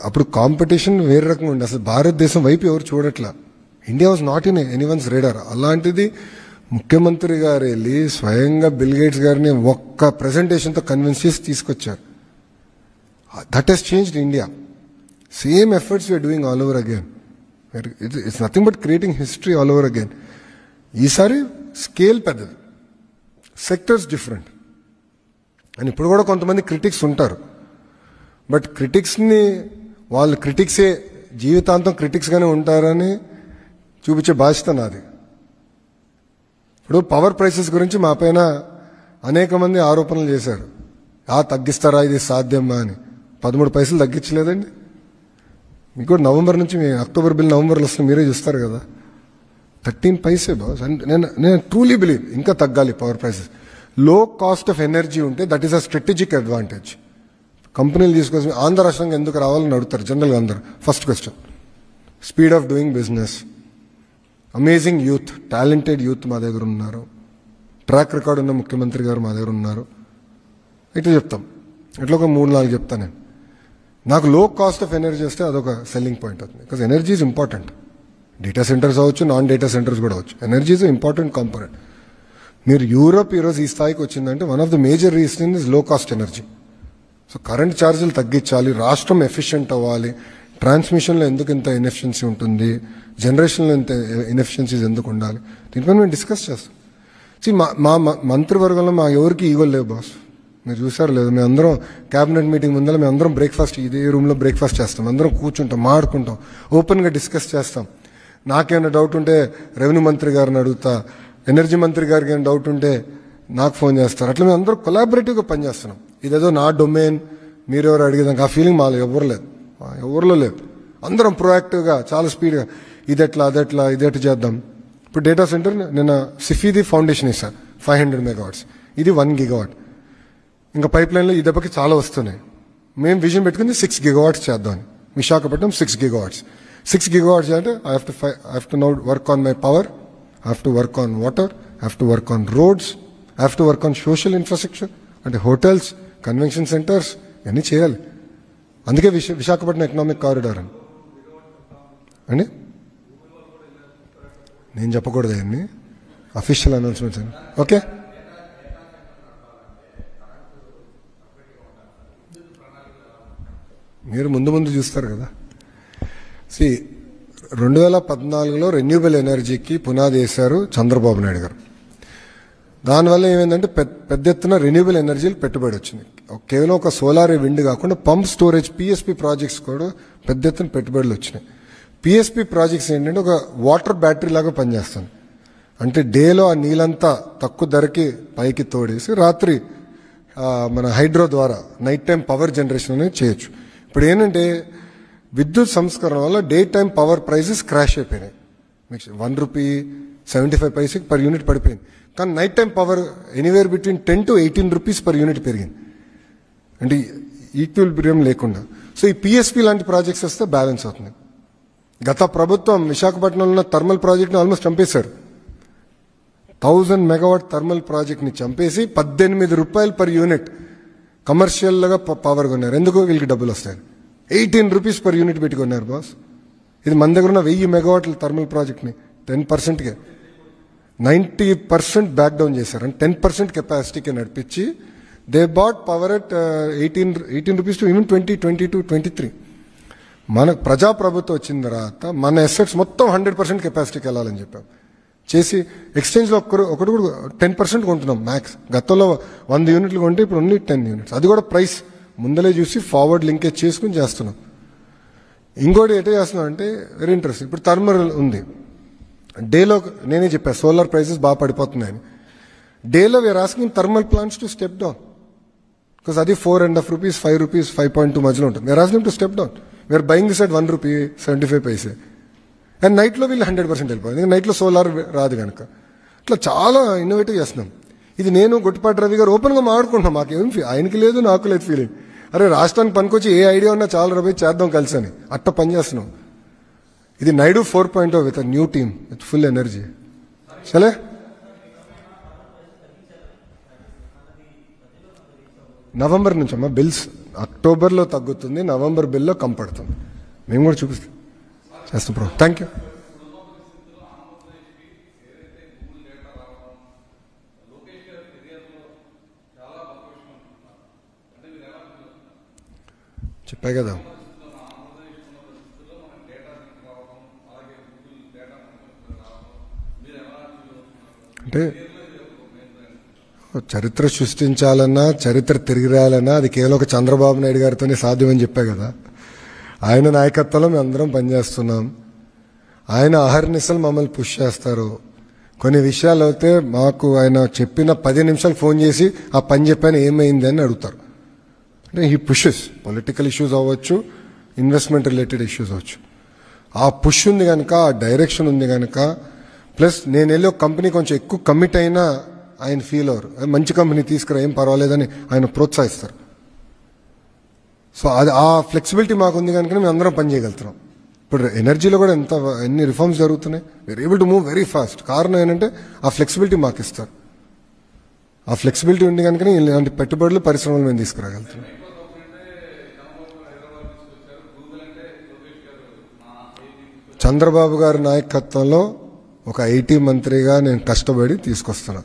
అప్పుడు కాంపిటీషన్ వేరే రకంగా ఉండే. అసలు భారతదేశం వైపు ఎవరు చూడట్లా. India was not in anyone's radar. అలాంటిది ముఖ్యమంత్రి గారు వెళ్ళి స్వయంగా బిల్ గేట్స్ గారిని ఒక్క ప్రెజెంటేషన్తో కన్విన్స్ చేసి తీసుకొచ్చారు. That he's changed India. Same efforts we're doing all over again. It's nothing but creating history all over again. ఈసారి స్కేల్ పెద్దది, సెక్టర్స్ డిఫరెంట్. అండ్ ఇప్పుడు కూడా కొంతమంది క్రిటిక్స్ ఉంటారు. బట్ క్రిటిక్స్ని వాళ్ళు క్రిటిక్సే జీవితాంతం క్రిటిక్స్గానే ఉంటారని చూపించే బాధ్యత నాది. ఇప్పుడు పవర్ ప్రైసెస్ గురించి మా పైన అనేక మంది ఆరోపణలు చేశారు. తగ్గిస్తారా, ఇది సాధ్యమా అని. 13 పైసలు తగ్గించలేదండి. మీకు కూడా నవంబర్ నుంచి అక్టోబర్ బిల్ నవంబర్లో వస్తుంది, మీరే చూస్తారు కదా. 13 పైసే బాస్. నేను ట్రూలీ బిలీవ్ ఇంకా తగ్గాలి పవర్ ప్రైసెస్. లో కాస్ట్ ఆఫ్ ఎనర్జీ ఉంటే that is a strategic advantage. కంపెనీలు తీసుకొచ్చి ఆంధ్ర రాష్ట్రంగా ఎందుకు రావాలని అడుగుతారు జనరల్గా అందరు. First question, speed of doing business, amazing youth, talented youth మా దగ్గర ఉన్నారు, ట్రాక్ రికార్డ్ ఉన్న ముఖ్యమంత్రి గారు మా దగ్గర ఉన్నారు. ఇట్లా చెప్తాం. ఇట్లా ఒక 3-4 చెప్తాను నేను. నాకు లో కాస్ట్ ఆఫ్ ఎనర్జీ వస్తే అదొక సెల్లింగ్ పాయింట్ అవుతుంది. Because energy is important. Data centres అవ్వచ్చు, నాన్ డేటా సెంటర్స్ కూడా అవ్వచ్చు. Energy is important component. మీరు యూరోప్ ఈరోజు ఈ స్థాయికి వచ్చిందంటే one of the major reason is low cost energy. So current ఛార్జీలు తగ్గించాలి, రాష్ట్రం ఎఫిషియెంట్ అవ్వాలి. ట్రాన్స్మిషన్లో ఎందుకు ఇంత ఇన్ఎఫిషియన్సీ ఉంటుంది, జనరేషన్లో ఇంత ఇన్ఎఫిషియన్సీస్ ఎందుకు ఉండాలి, దీనిపైన మేము డిస్కస్ చేస్తాం. మా మంత్రివర్గంలో మా ఎవరికి ఈగోలు లేవు బాస్. మీరు చూసారు లేదు, మేము అందరం క్యాబినెట్ మీటింగ్ ముందర మేము అందరం బ్రేక్ఫాస్ట్ ఇదే రూమ్లో బ్రేక్ఫాస్ట్ చేస్తాం. అందరం కూర్చుంటాం, మాట్లాడుకుంటాం, ఓపెన్గా డిస్కస్ చేస్తాం. నాకేమైనా డౌట్ ఉంటే రెవెన్యూ మంత్రి గారిని అడుగుతా, ఎనర్జీ మంత్రి గారికి ఏమైనా డౌట్ ఉంటే నాకు ఫోన్ చేస్తారు. అట్లా మేము అందరం కొలాబరేటివ్గా పనిచేస్తున్నాం. ఇదేదో నా డొమైన్ మీరెవరు అడిగేదానికి ఆ ఫీలింగ్ మాలో ఎవరిలో లేదు. అందరం ప్రొయాక్టివ్గా చాలా స్పీడ్గా ఇదెట్లా అదెట్లా ఇదెట్లా చేద్దాం. ఇప్పుడు డేటా సెంటర్ నిన్న సిఫీది ఫౌండేషన్ ఇస్తారు 500 megawatts, ఇది 1 gigawatt. ఇంకా పైప్ లైన్లో ఈ దెబ్బకి చాలా వస్తున్నాయి. మేము విజన్ పెట్టుకుంది 6 gigawatts చేద్దామని. విశాఖపట్నం 6 gigawatts. 6 gigawatts అంటే I have to now work on my power, I have to work on water, I have to work on roads, I have to work on social infrastructure, అంటే hotels, convention centres ఇవన్నీ చేయాలి. అందుకే Visakhapatnam economic corridor అండి. నేను చెప్పకూడదు అవన్నీ, official announcements అండి. Okay, మీరు ముందు చూస్తారు కదా. 2014లో రెన్యూబుల్ ఎనర్జీకి పునాది వేశారు చంద్రబాబు నాయుడు గారు. దానివల్ల ఏమైందంటే పెద్ద ఎత్తున రెన్యూబుల్ ఎనర్జీలు పెట్టుబడి వచ్చింది. కేవలం ఒక సోలార్ విండ్ కాకుండా పంప్ స్టోరేజ్ పిఎస్పి ప్రాజెక్ట్స్ కూడా పెద్ద ఎత్తున పెట్టుబడులు వచ్చినాయి. పిఎస్పి ప్రాజెక్ట్స్ ఏంటంటే ఒక వాటర్ బ్యాటరీ లాగా పనిచేస్తుంది. అంటే డేలో ఆ నీళ్ళంతా తక్కువ ధరకి పైకి తోడేసి రాత్రి మన హైడ్రో ద్వారా నైట్ టైం పవర్ జనరేషన్ అనేది చేయొచ్చు. ఇప్పుడు ఏంటంటే విద్యుత్ సంస్కరణ వల్ల day time power prices crash అయిపోయినాయి. ₹1.75 పర్ యూనిట్ పడిపోయింది. కానీ night time power anywhere between 10 to 18 rupees per unit పెరిగింది. అంటే ఈక్విలిబ్రియం లేకుండా. సో ఈ పిఎస్పి లాంటి ప్రాజెక్ట్స్ వస్తే బ్యాలెన్స్ అవుతుంది. గత ప్రభుత్వం విశాఖపట్నంలో ఉన్న థర్మల్ ప్రాజెక్ట్ని ఆల్మోస్ట్ చంపేశారు. 1000 megawatt థర్మల్ ప్రాజెక్ట్ని చంపేసి ₹18 పర్ యూనిట్ కమర్షియల్గా పవర్ కొన్నారు. ఎందుకు? వీళ్ళకి డబ్బులు వస్తాయి. 18 rupees పర్ యూనిట్ పెట్టుకున్నారు బాస్. ఇది మన దగ్గర ఉన్న 1000 megawatts థర్మల్ ప్రాజెక్ట్ని 10%కే 90% బ్యాక్ డౌన్ చేశారు. అంటే 10% కెపాసిటీకి నడిపించి they bought power at 18 rupees to even 20, 22, 23. మన ప్రజాప్రభుత్వం వచ్చిన తర్వాత మన ఎసెట్స్ మొత్తం 100% కెపాసిటీకి వెళ్ళాలని చెప్పాం. చేసి ఎక్స్చేంజ్లో ఒకటి కూడా 10% కొంటున్నాం మ్యాక్స్. గతంలో 100 యూనిట్లు కొంటే ఇప్పుడు ఓన్లీ 10 units. అది కూడా ప్రైస్ ముందలే చూసి ఫార్వర్డ్ లింకేజ్ చేసుకుని చేస్తున్నాం. ఇంకోటి ఎట్లా చేస్తున్నాం అంటే వెరీ ఇంట్రెస్టింగ్. ఇప్పుడు థర్మల్ ఉంది, డేలో నేనే చెప్పా సోలార్ ప్రైసెస్ బాగా పడిపోతున్నాయని. డేలో we're asking thermal plants to step down because అది ₹4.5, ₹5, 5.2 మధ్యలో ఉంటుంది. We're asking to step down. We're buying this at ₹1.75. And నైట్లో వీళ్ళు 100% వెళ్ళిపోయింది. నైట్లో సోలార్ రాదు కనుక ఇట్లా చాలా ఇన్నోవేటివ్ చేస్తున్నాం. ఇది నేను గొట్టిపాటి రవి గారు ఓపెన్గా మాట్లాడుకుంటున్నాం. మాకేం ఆయనకి లేదు, నాకు లేదు ఫీలింగ్. అరే రాష్ట్రానికి పనికొచ్చి ఏ ఐడియా ఉన్నా చాలా రవి చేద్దాం కలిసి అని అట్ట పనిచేస్తున్నాం. ఇది Naidu 4.0 with a new team with full energy. సరే నవంబర్ నుంచి అమ్మా బిల్స్ అక్టోబర్లో తగ్గుతుంది, నవంబర్ బిల్లో కంపడుతుంది. మేము కూడా చూపిస్తాం చేస్తాం బ్రో. Thank you. చెప్పా కదా అంటే చరిత్ర సృష్టించాలన్నా చరిత్ర తిరిగి రాయాలన్నా అది కేవలం ఒక చంద్రబాబు నాయుడు గారితోనే సాధ్యమని చెప్పా కదా. ఆయన నాయకత్వంలో మేము అందరం పనిచేస్తున్నాం. ఆయన అహర్నిశలు మమ్మల్ని పుష్ చేస్తారు. కొన్ని విషయాలు అయితే మాకు ఆయన చెప్పిన 10 నిమిషాలు ఫోన్ చేసి ఆ పని చెప్పాను ఏమైంది అని అడుగుతారు. అంటే ఈ పుషెస్ పొలిటికల్ ఇష్యూస్ అవ్వచ్చు, ఇన్వెస్ట్మెంట్ రిలేటెడ్ ఇష్యూస్ అవ్వచ్చు. ఆ పుష్ ఉంది కనుక, ఆ డైరెక్షన్ ఉంది కనుక, ప్లస్ నేను వెళ్ళి ఒక కంపెనీ కొంచెం ఎక్కువ కమిట్ అయినా ఆయన ఫీల్ అవ్వరు. మంచి కంపెనీ తీసుకురా ఏం పర్వాలేదని ఆయన ప్రోత్సహిస్తారు. సో అది ఆ ఫ్లెక్సిబిలిటీ మాకు ఉంది కనుక మేము అందరం పని చేయగలుగుతున్నాం. ఇప్పుడు ఎనర్జీలో కూడా ఎన్ని రిఫార్మ్స్ జరుగుతున్నాయి. We're able to move very fast. కారణం ఏంటంటే ఆ ఫ్లెక్సిబిలిటీ మాకు ఇస్తారు. ఆ ఫ్లెక్సిబిలిటీ ఉంది కనుక ఇలాంటి పెట్టుబడులు పరిశ్రమలు మేము తీసుకురాగలుగుతున్నాం. చంద్రబాబు గారి నాయకత్వంలో ఒక ఐటీ మంత్రిగా నేను కష్టపడి తీసుకొస్తున్నా.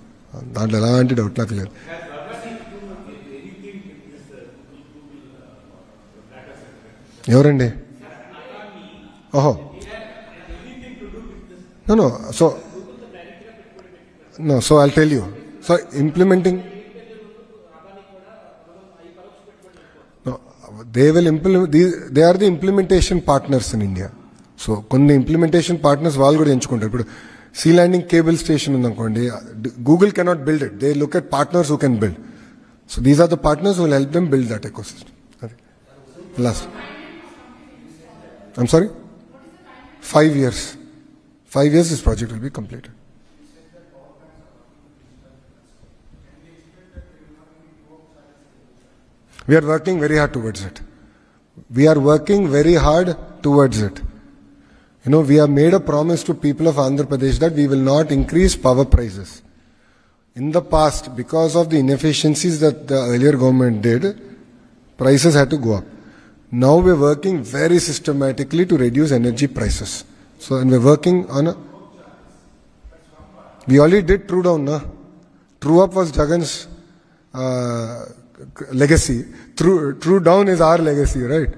దాంట్లో ఎలాంటి డౌట్ నాకు లేదు. ఎవరండి? ఓహో no so I'll tell you. So implementing they are the implementation partners in India. So కొన్ని ఇంప్లిమెంటేషన్ పార్ట్నర్స్ వాళ్ళు కూడా ఎంచుకుంటారు. ఇప్పుడు సీ ల్యాండింగ్ కేబుల్ స్టేషన్ ఉందనుకోండి, Google cannot build it. They look at partners who can build. So these are the partners who will help them build that ecosystem. Last I'm sorry 5 years. 5 years this project will be completed. We are working very hard towards it. We are working very hard towards it. You know, we have made a promise to people of Andhra Pradesh that we will not increase power prices. In the past, because of the inefficiencies that the earlier government did, prices had to go up. Now we are working very systematically to reduce energy prices. So, and we are working on a... We already did True Down, na? True Up was Jagan's legacy. True Down is our legacy, right?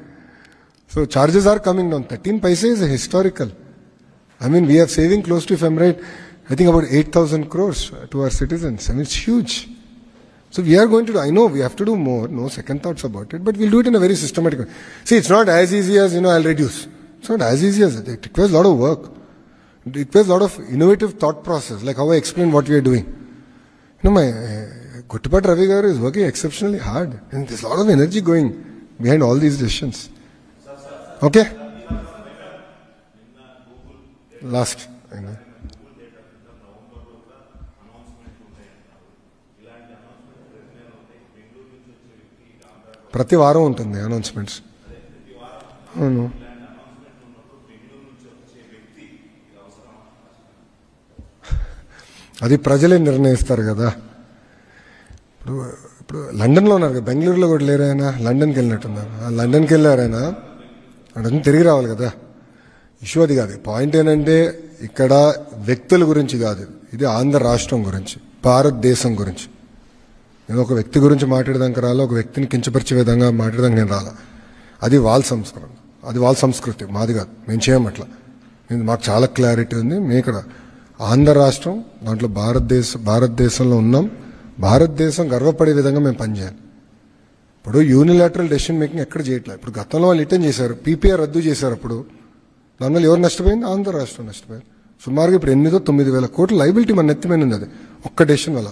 So charges are coming down. 13 paise is historical. I mean, we are saving close to, if I'm right, I think about 8,000 crores to our citizens. I mean, it's huge. So we are going to do, I know we have to do more, no second thoughts about it, but we'll do it in a very systematic way. See, it's not as easy as, I'll reduce. It's not as easy as it. It requires a lot of work. It requires a lot of innovative thought process, like how I explain what we are doing. My Gottipaati Ravi garu is working exceptionally hard, and there's a lot of energy going behind all these decisions. Okay? Last. ప్రతి వారం ఉంటుంది announcements. అవును, అది ప్రజలే నిర్ణయిస్తారు కదా. ఇప్పుడు లండన్లో ఉన్నారు కదా, బెంగళూరులో కూడా లేరైనా, లండన్కి వెళ్ళినట్టున్నారు. లండన్కి వెళ్ళారైనా అంటే తిరిగి రావాలి కదా. ఇష్యూ అది కాదు. పాయింట్ ఏంటంటే ఇక్కడ వ్యక్తుల గురించి కాదు, ఇది ఆంధ్ర రాష్ట్రం గురించి, భారతదేశం గురించి. నేను ఒక వ్యక్తి గురించి మాట్లాడదానికి రాలా, ఒక వ్యక్తిని కించపరిచే విధంగా మాట్లాడదానికి నేను రాలా. అది వాళ్ళ సంస్కారం, అది వాళ్ళ సంస్కృతి, మాది కాదు. మేము చేయమట్లా. మాకు చాలా క్లారిటీ ఉంది. మేము ఇక్కడ ఆంధ్ర రాష్ట్రం, దాంట్లో భారతదేశంలో ఉన్నాం. భారతదేశం గర్వపడే విధంగా మేము పనిచేయాలి. ఇప్పుడు యూనిలాటరల్ డెసిషన్ మేకింగ్ ఎక్కడ చేయట్లేదు. ఇప్పుడు గతంలో వాళ్ళు రిటర్న్ చేశారు, పీపీఆర్ రద్దు చేశారు. అప్పుడు దానివల్ల ఎవరు నష్టపోయింది? ఆంధ్ర రాష్ట్రం నష్టపోయింది. సుమారుగా ఇప్పుడు 8,000-9,000 కోట్ల లైబిలిటీ మన నెత్తిమైన ఉంది. అది ఒక్క డెసిషన్ వల్ల.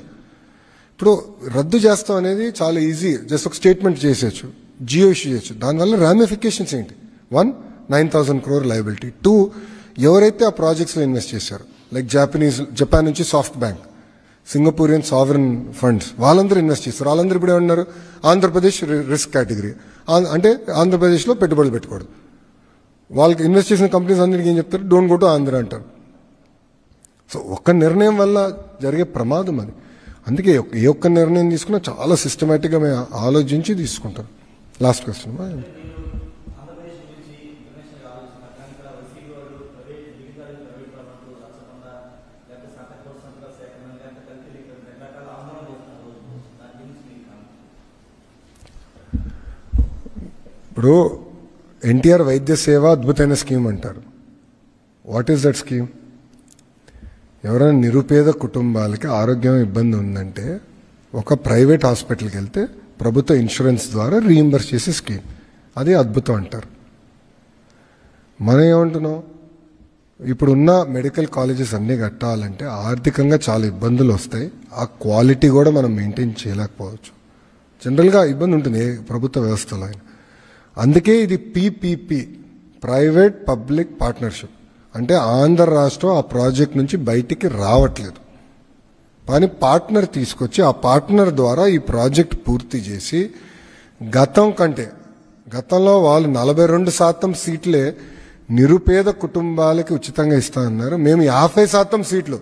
ఇప్పుడు రద్దు చేస్తాం అనేది చాలా ఈజీ, జస్ట్ ఒక స్టేట్మెంట్ చేసేయచ్చు, జియో ఇష్యూ చేయొచ్చు. దానివల్ల రామిఫికేషన్స్ ఏంటి? 1, 9,000 crore లైబిలిటీ. 2, ఎవరైతే ఆ ప్రాజెక్ట్స్లో ఇన్వెస్ట్ చేశారు, లైక్ జపాన్ నుంచి soft bank, Singaporean sovereign funds, వాళ్ళందరూ ఇన్వెస్ట్ చేస్తారు. వాళ్ళందరూ ఇప్పుడు ఏమన్నారు, ఆంధ్రప్రదేశ్ రిస్క్ కేటగిరీ, అంటే ఆంధ్రప్రదేశ్లో పెట్టుబడులు పెట్టకూడదు. వాళ్ళకి ఇన్వెస్ట్ చేసిన కంపెనీస్ అందరికీ ఏం చెప్తారు, డోంట్ గో టు ఆంధ్ర అంటారు. సో ఒక్క నిర్ణయం వల్ల జరిగే ప్రమాదం అది. అందుకే ఏ ఒక్క నిర్ణయం తీసుకున్నా చాలా సిస్టమేటిక్గా మేము ఆలోచించి తీసుకుంటాం. Last question. ఇప్పుడు ఎన్టీఆర్ వైద్య సేవ అద్భుతమైన స్కీమ్ అంటారు. What is that scheme? ఎవరైనా నిరుపేద కుటుంబాలకి ఆరోగ్యం ఇబ్బంది ఉందంటే ఒక ప్రైవేట్ హాస్పిటల్కి వెళ్తే ప్రభుత్వ ఇన్సూరెన్స్ ద్వారా రీయింబర్స్ చేసే స్కీమ్. అది అద్భుతం అంటారు. మనం ఏమంటున్నాం, ఇప్పుడున్న మెడికల్ కాలేజెస్ అన్నీ కట్టాలంటే ఆర్థికంగా చాలా ఇబ్బందులు వస్తాయి. ఆ క్వాలిటీ కూడా మనం మెయింటైన్ చేయలేకపోవచ్చు. జనరల్గా ఇబ్బంది ఉంటుంది ఏ ప్రభుత్వ వ్యవస్థలో అయినా. అందుకే ఇది పీపీపీ, ప్రైవేట్ పబ్లిక్ పార్ట్నర్షిప్. అంటే ఆంధ్ర రాష్ట్రం ఆ ప్రాజెక్ట్ నుంచి బయటికి రావట్లేదు, కానీ పార్ట్నర్ తీసుకొచ్చి ఆ పార్ట్నర్ ద్వారా ఈ ప్రాజెక్ట్ పూర్తి చేసి గతంలో వాళ్ళు 42% సీట్లే నిరుపేద కుటుంబాలకి ఉచితంగా ఇస్తా అన్నారు. మేము 50% సీట్లు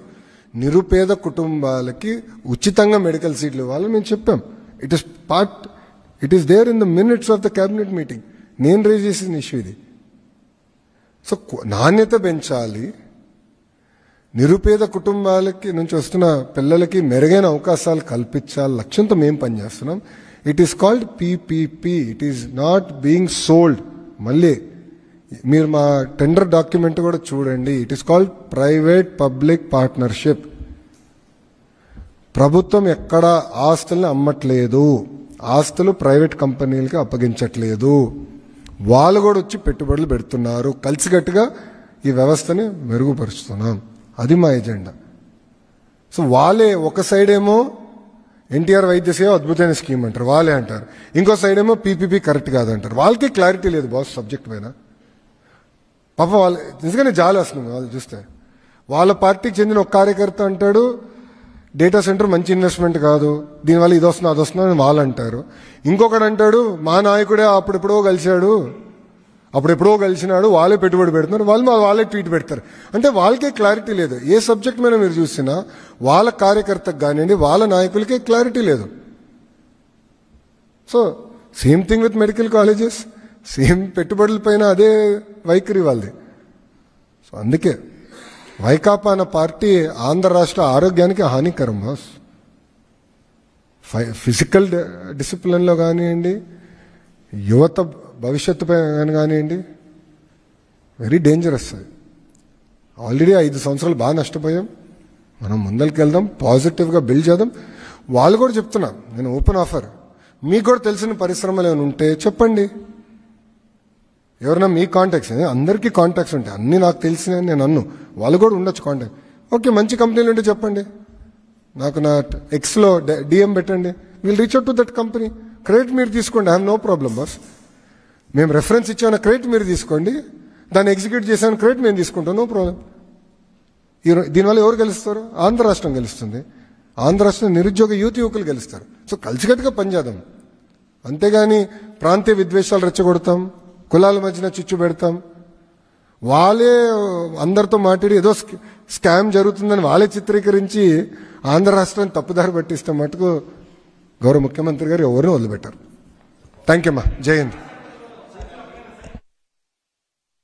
నిరుపేద కుటుంబాలకి ఉచితంగా మెడికల్ సీట్లు ఇవ్వాలని మేము చెప్పాం. It is there in the minutes of the cabinet meeting. నేను రేజ్ చేసిన ఇష్యూ ఇది. సో నాణ్యత పెంచాలి, నిరుపేద కుటుంబాలకి నుంచి వస్తున్న పిల్లలకి మెరుగైన అవకాశాలు కల్పించాలి లక్ష్యంతో మేము పనిచేస్తున్నాం. It is called PPP, it is not being sold. మళ్ళీ మీరు మా టెండర్ డాక్యుమెంట్ కూడా చూడండి. It is called private public partnership. ప్రభుత్వం ఎక్కడ ఆస్తుల్ని అమ్మట్లేదు, ఆస్తులు ప్రైవేట్ కంపెనీలకి అప్పగించట్లేదు. వాళ్ళు కూడా వచ్చి పెట్టుబడులు పెడుతున్నారు. కలిసికట్టుగా ఈ వ్యవస్థని మెరుగుపరుస్తున్నాం. అది మా ఎజెండా. సో వాళ్ళే ఒక సైడ్ ఏమో ఎన్టీఆర్ వైద్య సేవ అద్భుతమైన స్కీమ్ అంటారు, వాళ్ళే అంటారు. ఇంకో సైడ్ ఏమో పీపీపీ కరెక్ట్ కాదంటారు. వాళ్ళకి క్లారిటీ లేదు బాస్ సబ్జెక్ట్ పైన. పాప వాళ్ళు నిజంగానే జాలి వస్తుంది వాళ్ళు చూస్తే. వాళ్ళ పార్టీకి చెందిన ఒక కార్యకర్త అంటాడు డేటా సెంటర్ మంచి ఇన్వెస్ట్మెంట్ కాదు, దీనివల్ల ఇది వస్తుంది అది వస్తుంది అని వాళ్ళు అంటారు. ఇంకొకడు అంటాడు మా నాయకుడే అప్పుడెప్పుడో కలిసినాడు, వాళ్ళే పెట్టుబడి పెడుతున్నారు, వాళ్ళే ట్వీట్ పెడతారు. అంటే వాళ్ళకే క్లారిటీ లేదు. ఏ సబ్జెక్ట్ మీద మీరు చూసినా వాళ్ళ కార్యకర్తకు కానివ్వండి వాళ్ళ నాయకులకే క్లారిటీ లేదు. So same thing with medical colleges, same పెట్టుబడుల పైన అదే వైఖరి వాళ్ళది. సో అందుకే వైకాపా అన్న పార్టీ ఆంధ్ర రాష్ట్ర ఆరోగ్యానికి హానికరం బాస్. ఫిజికల్ డిసిప్లిన్లో కానివ్వండి, యువత భవిష్యత్తు పైన కానివ్వండి, వెరీ డేంజరస్. అది ఆల్రెడీ 5 సంవత్సరాలు బాగా నష్టపోయాం. మనం ముందరికి వెళ్దాం, పాజిటివ్గా బిల్డ్ చేద్దాం. వాళ్ళు కూడా చెప్తున్నా, నేను ఓపెన్ ఆఫర్, మీకు కూడా తెలిసిన పరిశ్రమలు ఏమైనా ఉంటే చెప్పండి. ఎవరైనా మీ కాంటాక్ట్స్, అందరికీ కాంటాక్ట్స్ ఉంటాయి, అన్నీ నాకు తెలిసిన నేను అన్ను, వాళ్ళు కూడా ఉండొచ్చు కాంటాక్ట్. ఓకే మంచి కంపెనీలు ఉంటే చెప్పండి, నాకు నా ఎక్స్లో డిఎం పెట్టండి, will reach out to that company. Credit మీరు తీసుకోండి, I have no problem boss. మేము రెఫరెన్స్ ఇచ్చామన్న క్రెడిట్ మీరు తీసుకోండి, దాన్ని ఎగ్జిక్యూట్ చేసామని క్రెడిట్ మేము తీసుకుంటాం, నో ప్రాబ్లం. దీనివల్ల ఎవరు గెలుస్తారు? ఆంధ్ర రాష్ట్రం గెలుస్తుంది. ఆంధ్ర రాష్ట్రం నిరుద్యోగ యువకులు గెలుస్తారు. సో కలిసికట్టుగా పనిచేద్దాం. అంతేగాని ప్రాంతీయ విద్వేషాలు రెచ్చగొడతాం, కులాల మధ్యన చిచ్చు పెడతాం, వాళ్ళే అందరితో మాట్లాడి ఏదో స్కామ్ జరుగుతుందని వాళ్ళే చిత్రీకరించి ఆంధ్ర రాష్ట్రాన్ని తప్పుదారి పట్టిస్తే మటుకు గౌరవ ముఖ్యమంత్రి గారు ఎవరిని వదిలిపెట్టారు. థ్యాంక్ యూ అమ్మా. జై హింద్.